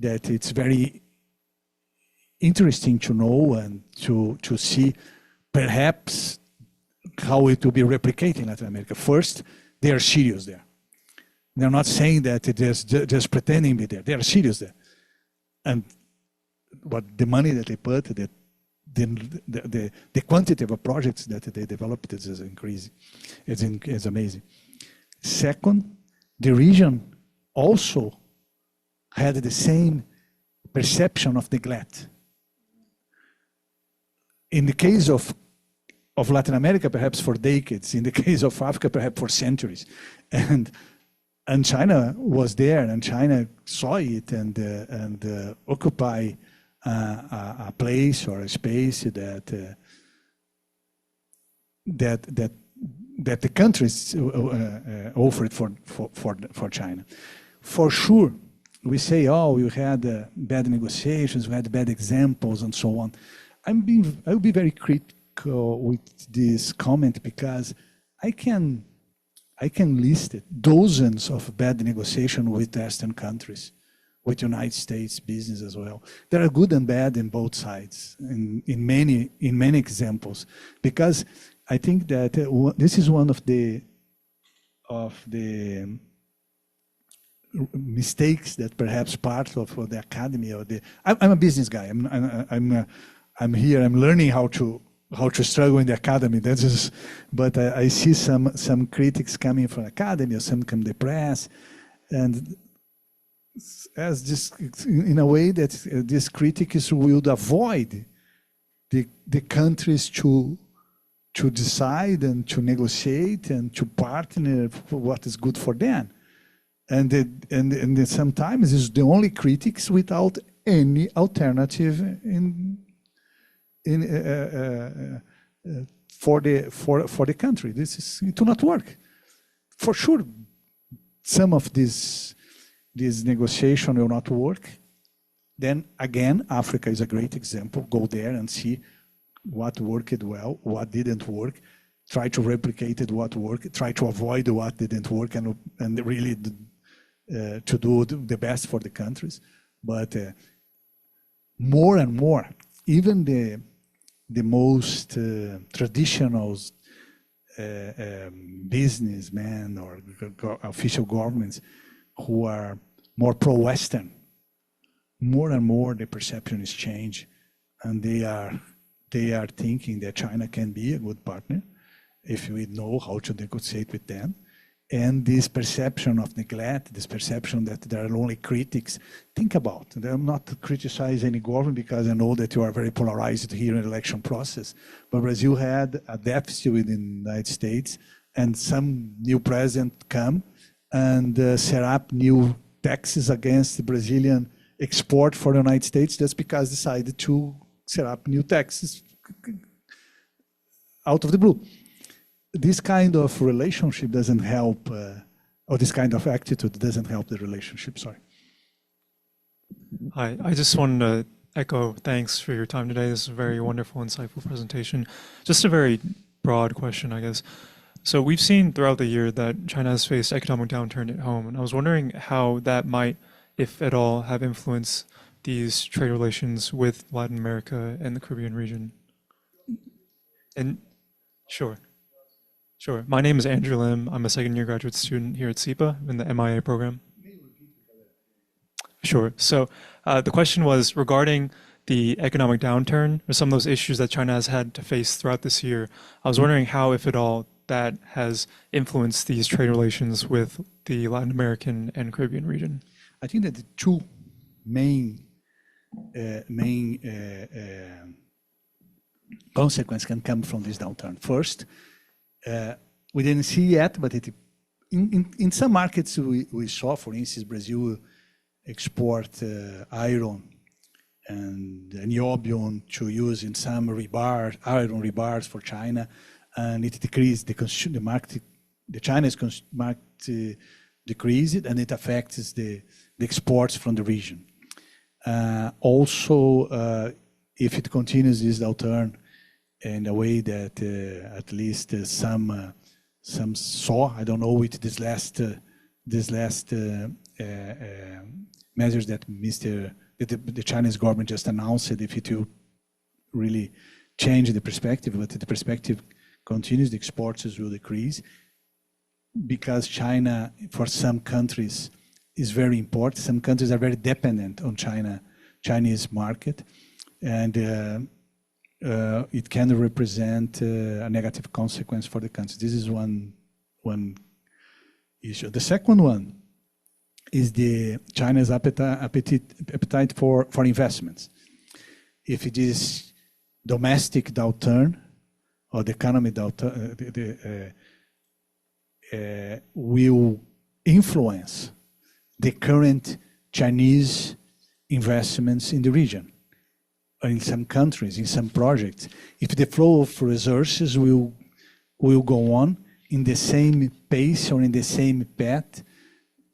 that it's very interesting to know and to see perhaps how it will be replicated in Latin America. First, they are serious there. They're not saying that it is just pretending to be there. They are serious there. And what the money that they put, the quantity of projects that they developed is increasing. It's amazing. Second, the region also had the same perception of neglect. In the case of Latin America, perhaps for decades. In the case of Africa, perhaps for centuries. And China was there, and China saw it and occupy a place or a space that the countries offered for China. For sure, we say, oh, we had bad negotiations, we had bad examples, and so on. I'll be very critical with this comment because I can list dozens of bad negotiations with Western countries, with United States business as well. There are good and bad in both sides, in many examples, because I think that this is one of the mistakes that perhaps part of the academy or the. I'm a business guy. I'm here. I'm learning how to struggle in the academy. That's just, but I see some critics coming from academy or some from the press, and as this in a way that these critics would avoid the countries to decide and to negotiate and to partner for what is good for them, and sometimes it's the only critics without any alternative for the country. It will not work. For sure, some of these negotiation will not work. Then again, Africa is a great example. Go there and see what worked well, what didn't work. Try to replicate it, what worked. Try to avoid what didn't work, and really to do the best for the countries. But more and more, even the most traditional businessmen or official governments who are more pro-Western, more and more the perception is changed, and they are thinking that China can be a good partner if we know how to negotiate with them. And this perception of neglect, this perception that there are only critics, think about. I'm not criticizing any government because I know that you are very polarized here in the election process. But Brazil had a deficit within the United States, and some new president come and set up new taxes against the Brazilian export for the United States just because decided to set up new taxes out of the blue. This kind of relationship doesn't help, or this kind of attitude doesn't help the relationship, sorry. Hi, I just wanted to echo thanks for your time today. This is a very wonderful, insightful presentation. Just a very broad question, I guess. So we've seen throughout the year that China has faced economic downturn at home, and I was wondering how that might, if at all, have influenced these trade relations with Latin America and the Caribbean region. And sure. My name is Andrew Lim. I'm a second-year graduate student here at SEPA in the MIA program. Sure. So the question was regarding the economic downturn or some of those issues that China has had to face throughout this year. I was wondering how, if at all, that has influenced these trade relations with the Latin American and Caribbean region. I think that the two main consequences can come from this downturn. First, we didn't see yet, but in some markets we saw, for instance, Brazil export iron and niobium to use in some iron rebars for China, and it decreased the market. The Chinese market decreased, and it affects the exports from the region. Also, if it continues this downturn in a way that at least some saw, I don't know, with this last measures that the Chinese government just announced, if it will really change the perspective, but the perspective continues, the exports will decrease, because China, for some countries, is very important. Some countries are very dependent on Chinese market, and it can represent a negative consequence for the country. This is one issue. The second one is China's appetite for investments. If it is domestic downturn or the economy downturn, will influence the current Chinese investments in the region, or in some countries, in some projects. If the flow of resources will go on in the same pace or in the same path,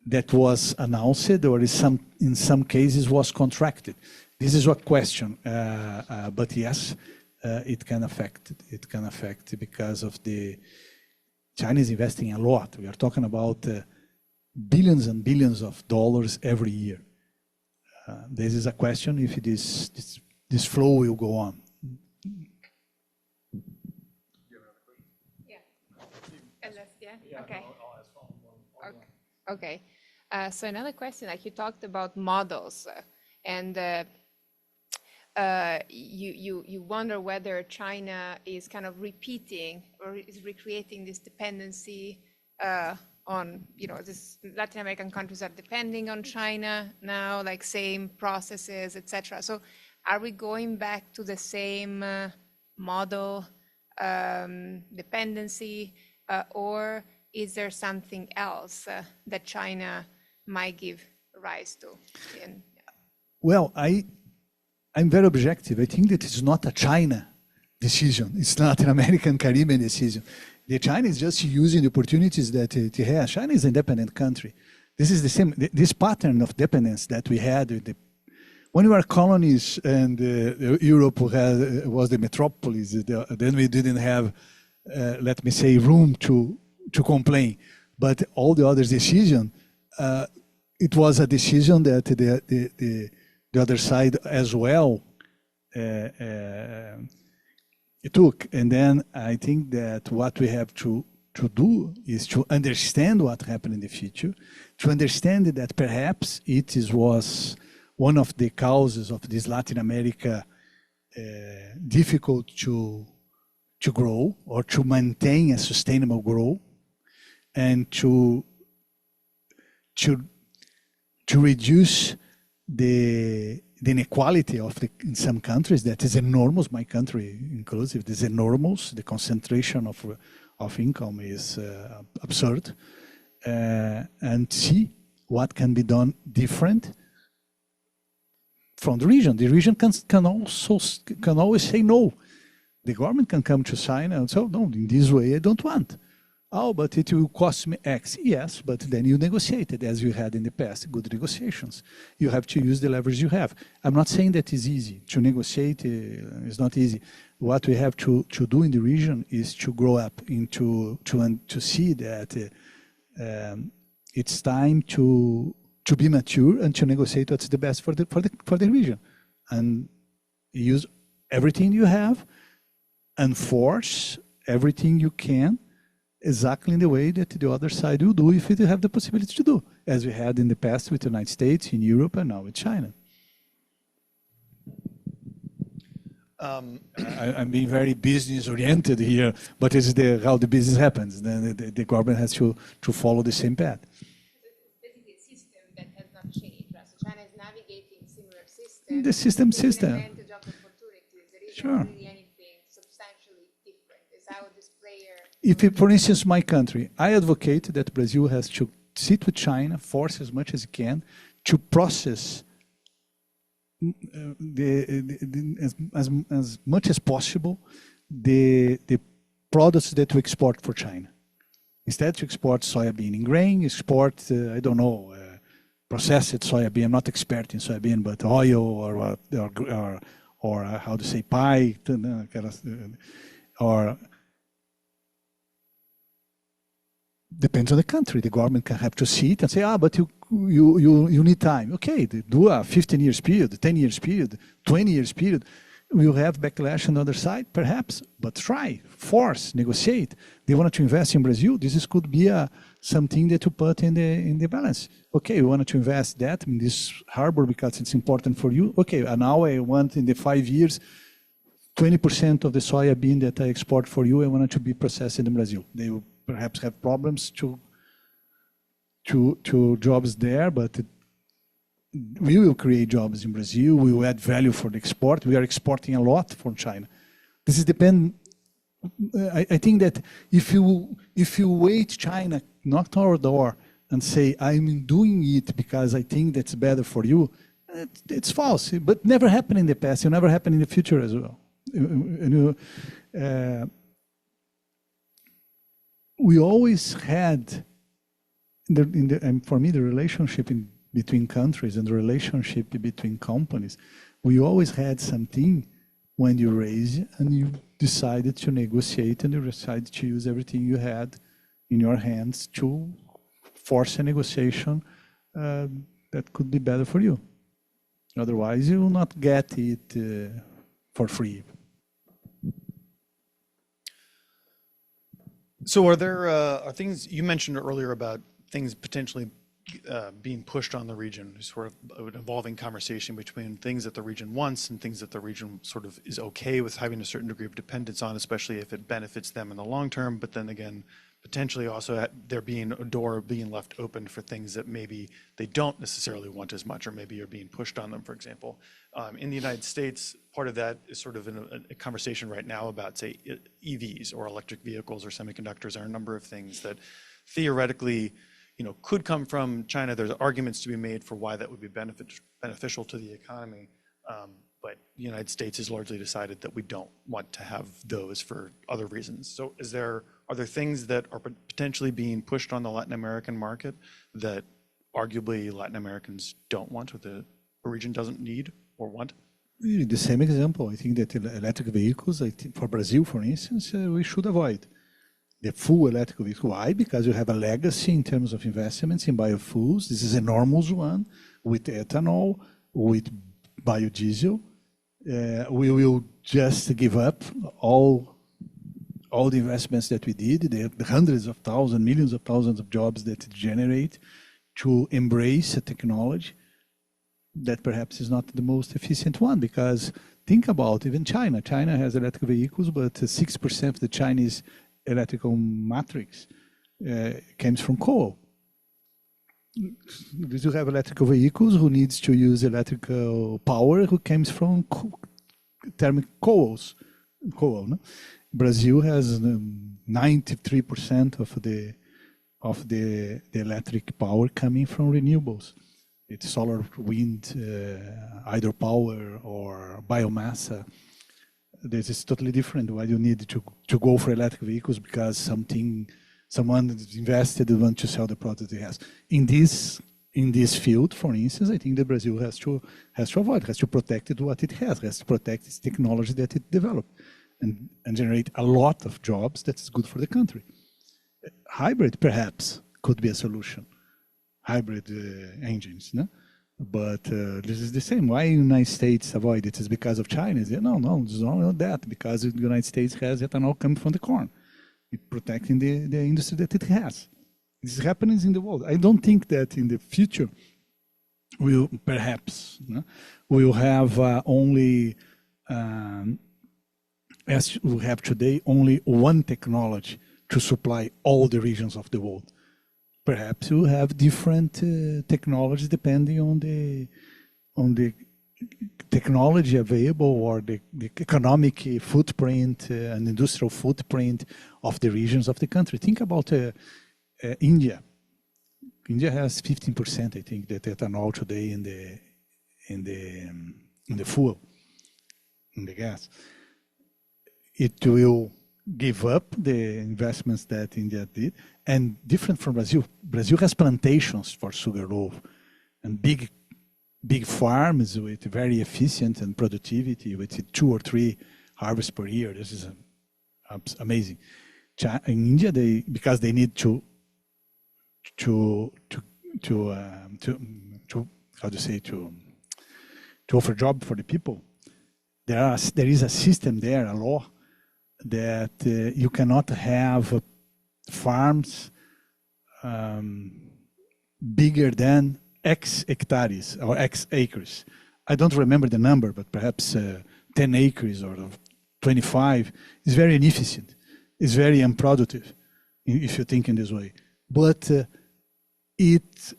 that was announced or in some cases was contracted. This is a question, but yes, it can affect. It can affect because of the China is investing a lot. We are talking about billions and billions of dollars every year. This is a question if this flow will go on. Yeah. Okay. Okay. So another question, like you talked about models, and you wonder whether China is kind of repeating or is recreating this dependency on, this Latin American countries are depending on China now, like same processes, etc. So are we going back to the same model dependency, or is there something else that China might give rise to? Well, I'm very objective. I think that it's not a China decision. It's not an American Caribbean decision. The China is just using the opportunities that it has. China is an independent country. This is the same, this pattern of dependence that we had with when we were colonies and Europe was the metropolis, then we didn't have, let me say, room to complain. But all the other decision, it was a decision that the other side as well it took. And then I think that what we have to do is to understand what happened in the future, to understand that perhaps was one of the causes of this Latin America difficult to grow or to maintain a sustainable growth, and to reduce the inequality in some countries that is enormous, my country inclusive, is enormous. The concentration of income is absurd, and see what can be done different from the region. The region can always say no. The government can come to China and say, no, in this way I don't want. Oh, but it will cost me X. Yes, but then you negotiate it as you had in the past, good negotiations. You have to use the leverage you have. I'm not saying that it's easy. To negotiate is not easy. What we have to do in the region is to grow up into to see that it's time to be mature and to negotiate what's the best for the region, and use everything you have and force everything you can exactly in the way that the other side will do if it have the possibility to do, as we had in the past with the United States, in Europe, and now with China. I'm being very business oriented here, but this is how the business happens. Then the government has to follow the same path. It's basically a system that has not changed, right? So China is navigating similar systems. The system. Advantage of opportunities. There isn't Sure. really anything substantially different. Is how this player. If, for instance, my country, I advocate that Brazil has to sit with China, force as much as it can, to process as much as possible the products that we export for China. Instead to export soybean in grain, export, I don't know, processed soybean. I'm not expert in soybean, but oil or how to say pie, or depends on the country. The government can have to see it and say, but you need time. Okay, do a 15 years period, 10 years period, 20 years period. We'll have backlash on the other side, perhaps, but try, force, negotiate. They wanted to invest in Brazil. This could be something that you put in the balance. Okay, we wanted to invest that in this harbor because it's important for you. Okay, and now I want in the 5 years, 20% of the soybean that I export for you, I want it to be processed in Brazil. They will perhaps have problems to jobs there, but we will create jobs in Brazil. We will add value for the export. We are exporting a lot from China. This is depend. I think that if you wait China knock on our door and say I'm doing it because I think that's better for you, it's false. But never happened in the past. It will never happen in the future as well. We always had and for me, the relationship between countries and the relationship between companies, we always had something when you raise and you decided to negotiate and you decided to use everything you had in your hands to force a negotiation that could be better for you. Otherwise, you will not get it for free. So are things, you mentioned earlier about things potentially being pushed on the region, sort of an evolving conversation between things that the region wants and things that the region sort of is okay with having a certain degree of dependence on, especially if it benefits them in the long term. But then again, potentially also there being a door being left open for things that maybe they don't necessarily want as much, or maybe are being pushed on them, for example. In the United States, part of that is sort of a conversation right now about, say, EVs or electric vehicles or semiconductors, are a number of things that theoretically, could come from China. There's arguments to be made for why that would be beneficial to the economy. But the United States has largely decided that we don't want to have those for other reasons. So are there things that are potentially being pushed on the Latin American market that arguably Latin Americans don't want, or the region doesn't need or want? The same example, I think that electric vehicles, for Brazil, for instance, we should avoid the full electric vehicle. Why? Because you have a legacy in terms of investments in biofuels. This is an enormous one with ethanol, with biodiesel. We will just give up all the investments that we did, the hundreds of thousands, millions of thousands of jobs that it generate, to embrace a technology that perhaps is not the most efficient one. Because think about even China. China has electric vehicles, but 6% of the Chinese electrical matrix comes from coal. You have electrical vehicles who needs to use electrical power who comes from thermal coal. No? Brazil has 93% of the electric power coming from renewables. It's solar, wind, hydropower, or biomassa. This is totally different. Why you need to go for electric vehicles? Because someone invested and want to sell the product it has. In this field, for instance, I think that Brazil has to avoid, has to protect what it has to protect its technology that it developed, and generate a lot of jobs that is good for the country. Hybrid perhaps could be a solution. Hybrid engines, no? But this is the same. Why the United States avoid it? Is because of China? No, it's not that. Because the United States has ethanol coming from the corn. It's protecting the industry that it has. This is happening in the world. I don't think that in the future we'll have only, as we have today, only one technology to supply all the regions of the world. Perhaps we'll have different technologies depending on the technology available, or the economic footprint and industrial footprint of the regions of the country. Think about India. India has 15%, I think, that ethanol today in the fuel, in the gas. It will give up the investments that India did, and different from Brazil. Brazil has plantations for sugar loaf and big farms with very efficient and productivity, with 2 or 3 harvests per year. This is amazing. In India, because they need to offer job for the people. There is a system there, a law, that you cannot have farms bigger than X hectares or X acres. I don't remember the number, but perhaps 10 acres or 25 is very inefficient. It's very unproductive if you think in this way. But it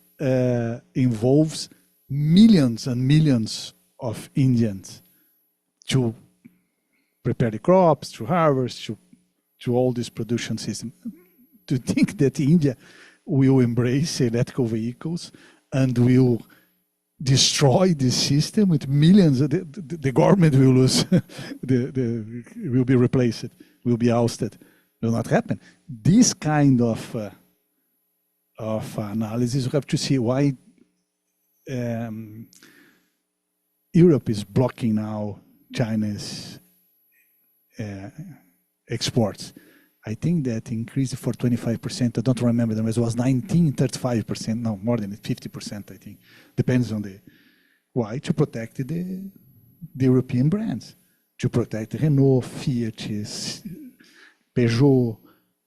involves millions and millions of Indians to prepare the crops, to harvest, to all this production system. To think that India will embrace electrical vehicles and will destroy this system with millions, the government will lose, will be replaced, will be ousted, will not happen. This kind of analysis. We have to see why Europe is blocking now China's exports. I think that increased for 25%. I don't remember them. It was 35%. No, more than 50%, I think. Depends on the why, to protect the European brands, to protect Renault, Fiat, Peugeot,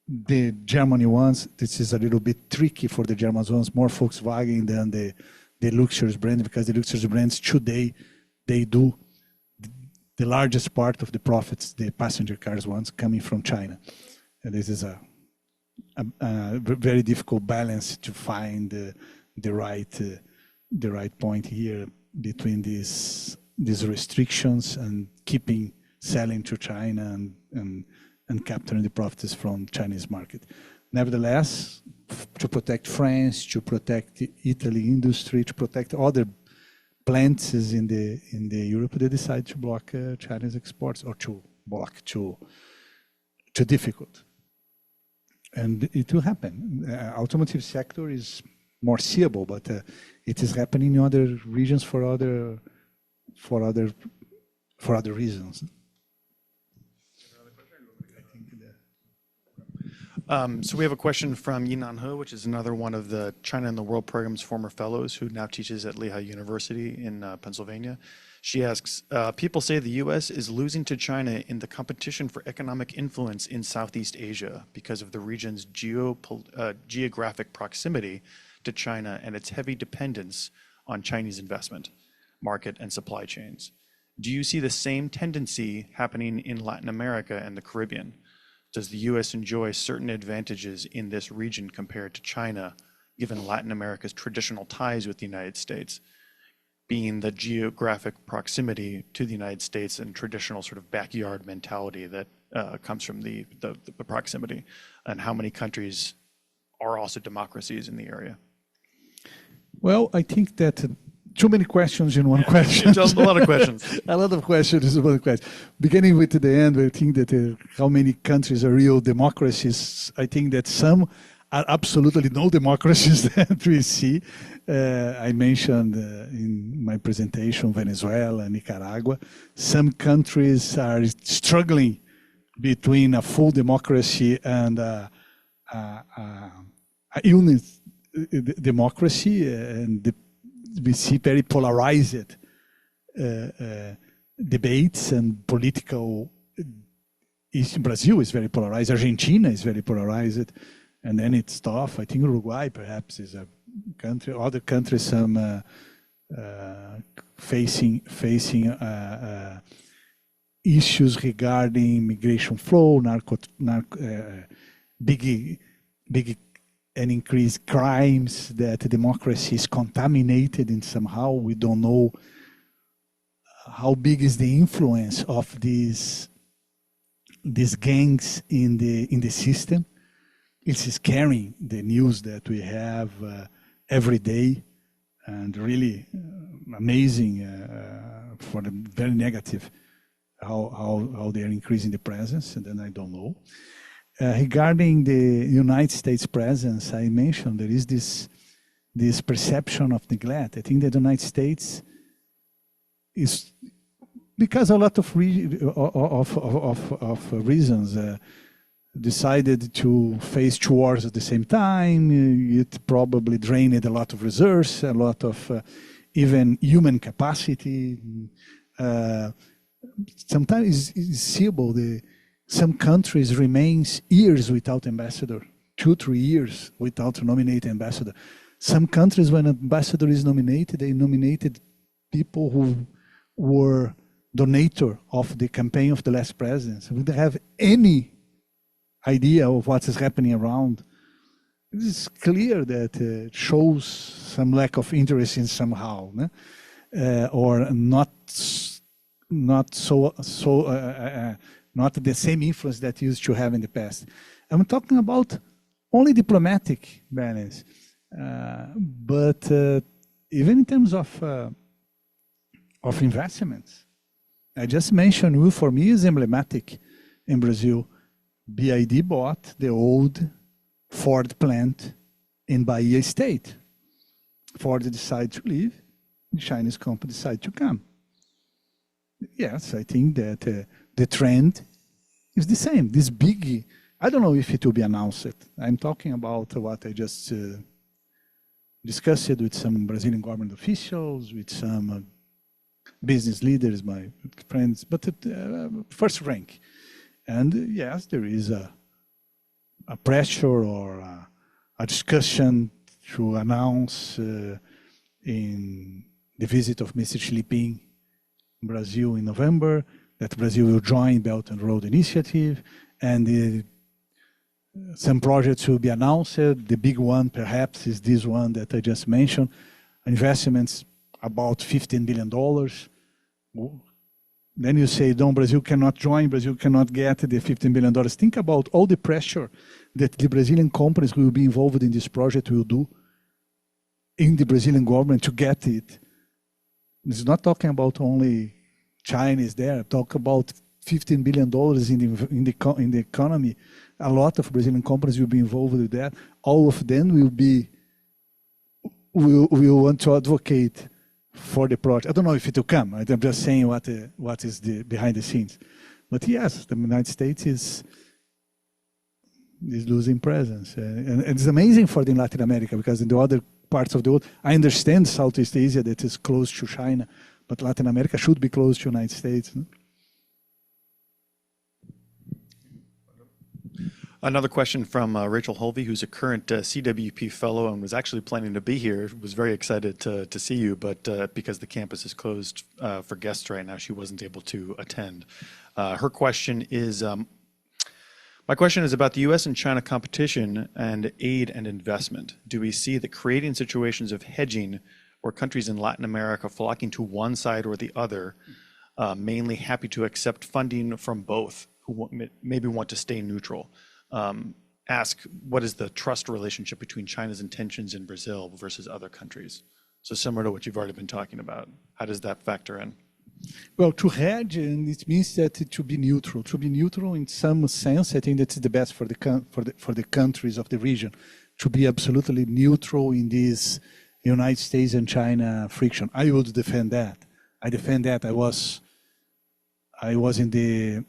the Germany ones. This is a little bit tricky for the German ones, more Volkswagen than the luxury brand, because the luxury brands today, they do the largest part of the profits, the passenger cars ones, coming from China. And this is a very difficult balance to find the right point here between these restrictions and keeping selling to China and capturing the profits from Chinese market. Nevertheless, to protect France, to protect the Italy industry, to protect other plants in the Europe, they decide to block Chinese exports, or to block too difficult. And it will happen. Automotive sector is more seeable, but it is happening in other regions for other reasons. So we have a question from Yinan He, which is another one of the China in the World program's former fellows who now teaches at Lehigh University in Pennsylvania. She asks, people say the US is losing to China in the competition for economic influence in Southeast Asia because of the region's geographic proximity to China and its heavy dependence on Chinese investment, market, and supply chains. Do you see the same tendency happening in Latin America and the Caribbean? Does the US enjoy certain advantages in this region compared to China, given Latin America's traditional ties with the United States, being the geographic proximity to the United States and traditional sort of backyard mentality that comes from the proximity, and how many countries are also democracies in the area? Well, I think that too many questions in one question. A lot of questions. A lot of questions in one question. Beginning with the end, I think that how many countries are real democracies. I think that some are absolutely no democracies that we see. I mentioned in my presentation Venezuela, Nicaragua. Some countries are struggling between a full democracy and a unit democracy, and we see very polarized debates and political issues. Brazil is very polarized. Argentina is very polarized, and then it's tough. I think Uruguay perhaps is a country. Other countries, some facing issues regarding migration flow, big and increased crimes, that democracy is contaminated in somehow. We don't know how big is the influence of these gangs in the system. It's scary, the news that we have every day, and really amazing for the very negative how they are increasing the presence, and then I don't know. Regarding the United States presence, I mentioned there is this perception of neglect. I think that the United States is, because a lot of reasons, decided to face two wars at the same time. It probably drained a lot of resources, a lot of even human capacity. Sometimes it's seeable. Some countries remains years without ambassador, 2-3 years without nominated ambassador. Some countries, when an ambassador is nominated, they nominated people who were donator of the campaign of the last president. We don't have any idea of what is happening around. It is clear that it shows some lack of interest in somehow, or not the same influence that used to have in the past. I'm talking about only diplomatic balance, but even in terms of investments, I just mentioned, for me, is emblematic in Brazil. BID bought the old Ford plant in Bahia State. Ford decided to leave, the Chinese company decided to come. Yes, I think that the trend is the same. This big, I don't know if it will be announced. I'm talking about what I just discussed with some Brazilian government officials, with some business leaders, my friends, but first rank. And yes, there is a pressure or a discussion to announce in the visit of Mr. Xi Jinping in Brazil in November that Brazil will join Belt and Road Initiative, and some projects will be announced. The big one perhaps is this one that I just mentioned, investments about $15 billion. Then you say, no, Brazil cannot join, Brazil cannot get the $15 billion. Think about all the pressure that the Brazilian companies who will be involved in this project will do in the Brazilian government to get it. It's not talking about only China is there, talk about $15 billion in the economy. A lot of Brazilian companies will be involved with that. All of them will want to advocate for the project. I don't know if it will come. I'm just saying what is behind the scenes. But yes, the United States is losing presence. And it's amazing for Latin America, because in the other parts of the world, I understand Southeast Asia that is close to China, but Latin America should be close to the United States. No? Another question from Rachel Holvey, who's a current CWP fellow and was actually planning to be here, was very excited to see you, but because the campus is closed for guests right now, she wasn't able to attend. Her question is, my question is about the US and China competition and aid and investment. Do we see that creating situations of hedging or countries in Latin America flocking to one side or the other, mainly happy to accept funding from both, who maybe want to stay neutral? Ask, what is the trust relationship between China's intentions in Brazil versus other countries? So similar to what you've already been talking about, how does that factor in? Well, to hedge, and it means that to be neutral. To be neutral in some sense, I think that's the best for the countries of the region. To be absolutely neutral in this United States and China friction. I would defend that. I defend that. I was in the,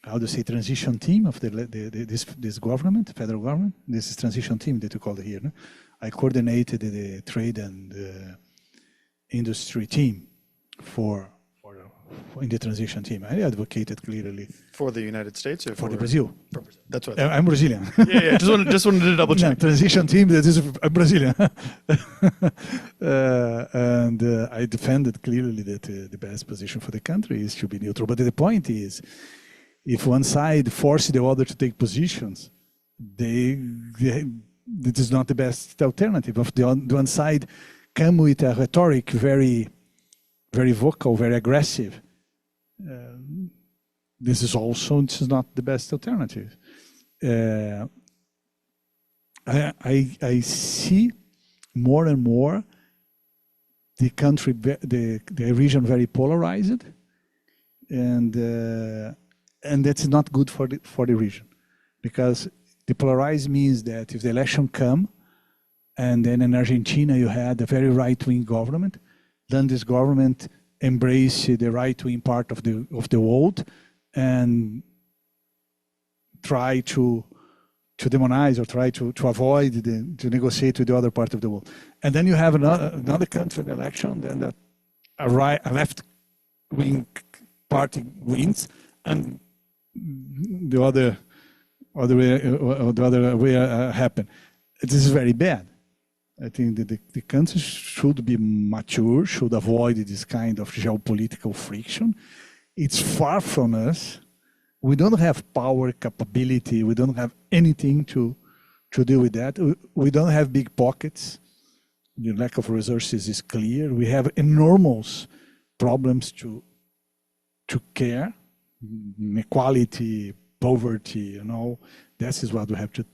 how to say, transition team of this government, federal government. This is transition team that you call it here. No? I coordinated the trade and industry team in the transition team. I advocated clearly For the United States or for the Brazil. For Brazil. That's what I'm Brazilian. yeah, just wanted to double check. No, transition team, that is Brazilian. And I defended clearly that the best position for the country is to be neutral. But the point is, if one side forces the other to take positions, it is not the best alternative. If the one side come with a rhetoric very, very vocal, very aggressive, this is not the best alternative. I see more and more the country, the region very polarized, and that's not good for the region, because the polarized means that if the election come, and then in Argentina you had a very right-wing government, then this government embrace the right-wing part of the world and try to demonize or try to avoid to negotiate with the other part of the world. And then you have another country election, then a left-wing party wins, and the other way happen. This is very bad. I think that the country should be mature, should avoid this kind of geopolitical friction. It's far from us. We don't have power, capability. We don't have anything to deal with that. We don't have big pockets. The lack of resources is clear. We have enormous problems to care, inequality, poverty. This is what we have to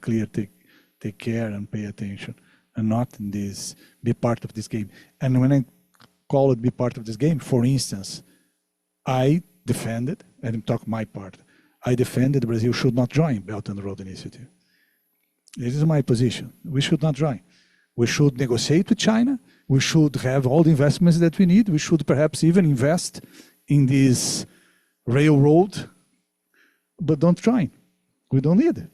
clear, take care and pay attention, and not in this, be part of this game. And when I call it be part of this game, for instance, I defended, and talk my part, I defended Brazil should not join Belt and Road Initiative. This is my position. We should not join. We should negotiate with China. We should have all the investments that we need. We should perhaps even invest in this railroad, but don't join. We don't need it.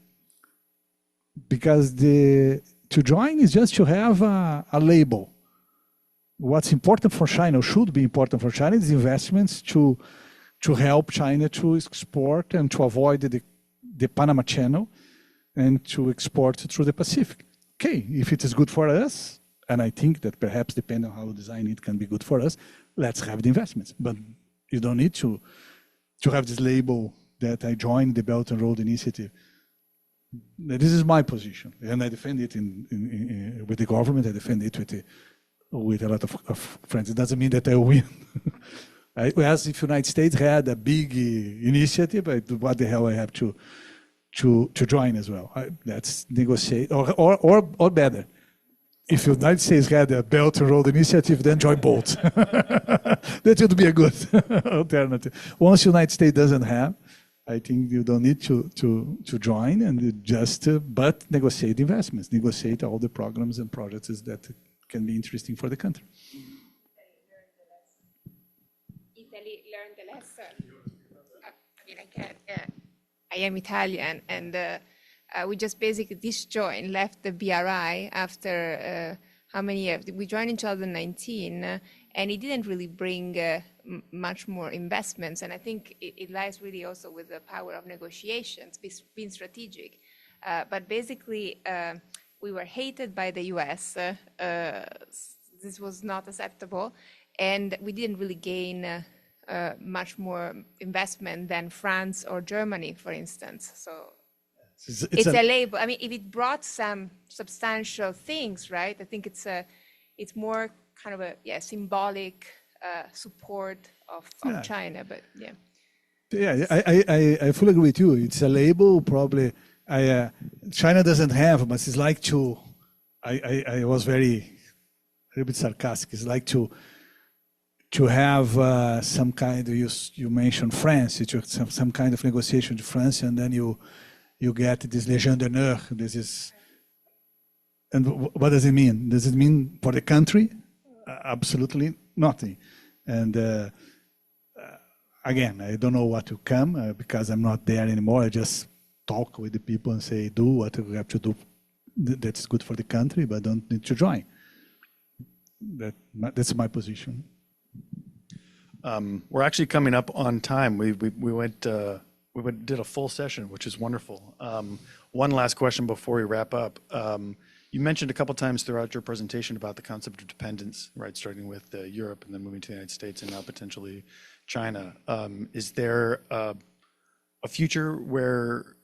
Because to join is just to have a label. What's important for China, should be important for China, is investments to help China to export and to avoid the Panama Channel and to export through the Pacific. Okay, if it is good for us, and I think that perhaps depending on how we design it can be good for us, let's have the investments. But you don't need to have this label that I joined the Belt and Road Initiative. This is my position, and I defend it with the government. I defend it with a lot of friends. It doesn't mean that I win. As if the United States had a big initiative, what the hell I have to join as well? Let's negotiate, or better, if the United States had a Belt and Road Initiative, then join both. That would be a good alternative. Once the United States doesn't have, I think you don't need to join and you just, but negotiate investments, negotiate all the programs and projects that can be interesting for the country. Italy learned the lesson. I mean, I am Italian, and we just basically disjoined, left the BRI after how many years? We joined in 2019, and it didn't really bring much more investments. And I think it lies really also with the power of negotiations, being strategic. But basically, we were hated by the US. This was not acceptable. And we didn't really gain much more investment than France or Germany, for instance. So it's a label. I mean, if it brought some substantial things, right? I think it's more kind of a symbolic support of China. But yeah. Yeah, I fully agree with you. It's a label, probably. China doesn't have, but it's like to. I was a little bit sarcastic. It's like to have some kind of, you mentioned France, some kind of negotiation with France, and then you get this Légion d'honneur. This is, and what does it mean? Does it mean for the country? Absolutely nothing. And again, I don't know what to come because I'm not there anymore. I just talk with the people and say, do what we have to do that's good for the country, but don't need to join. That's my position. We're actually coming up on time. We did a full session, which is wonderful. One last question before we wrap up. You mentioned a couple times throughout your presentation about the concept of dependence, right? Starting with Europe and then moving to the United States and now potentially China. Is there a future where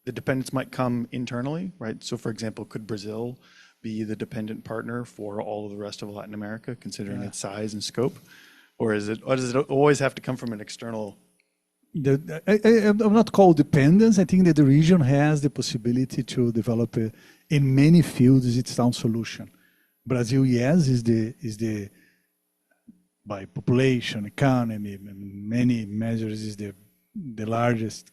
the dependence might come internally, right? So for example, could Brazil be the dependent partner for all of the rest of Latin America, considering its size and scope? Or does it always have to come from an external? I'm not called dependence. I think that the region has the possibility to develop in many fields its own solution. Brazil, yes, is the by population, economy, many measures is the largest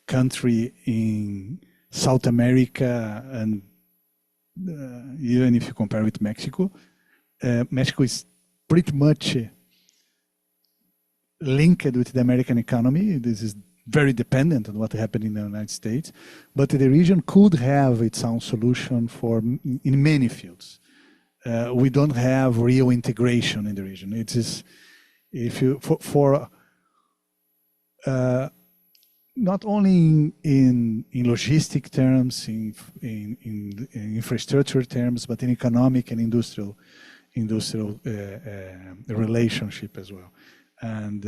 country in South America, and even if you compare with Mexico, Mexico is pretty much linked with the American economy. This is very dependent on what happened in the United States, but the region could have its own solution in many fields. We don't have real integration in the region. It is, if you not only in logistic terms, in infrastructure terms, but in economic and industrial relationship as well. And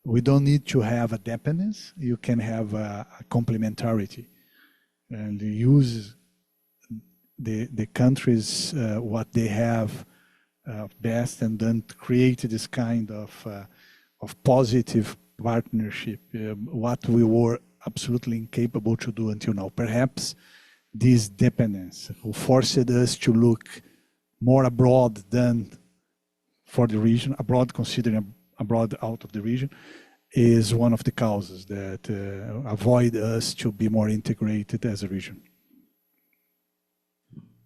we don't need to have a dependence. You can have a complementarity and use the countries what they have best, and then create this kind of positive partnership, what we were absolutely incapable to do until now. Perhaps this dependence forced us to look more abroad than for the region, abroad considering abroad out of the region, is one of the causes that avoid us to be more integrated as a region.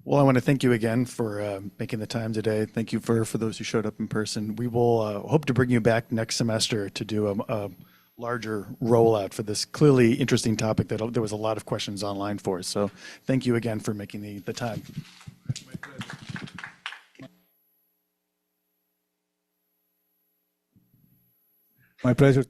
Well, I want to thank you again for making the time today. Thank you for those who showed up in person. We will hope to bring you back next semester to do a larger rollout for this clearly interesting topic that there was a lot of questions online for. So thank you again for making the time. My pleasure.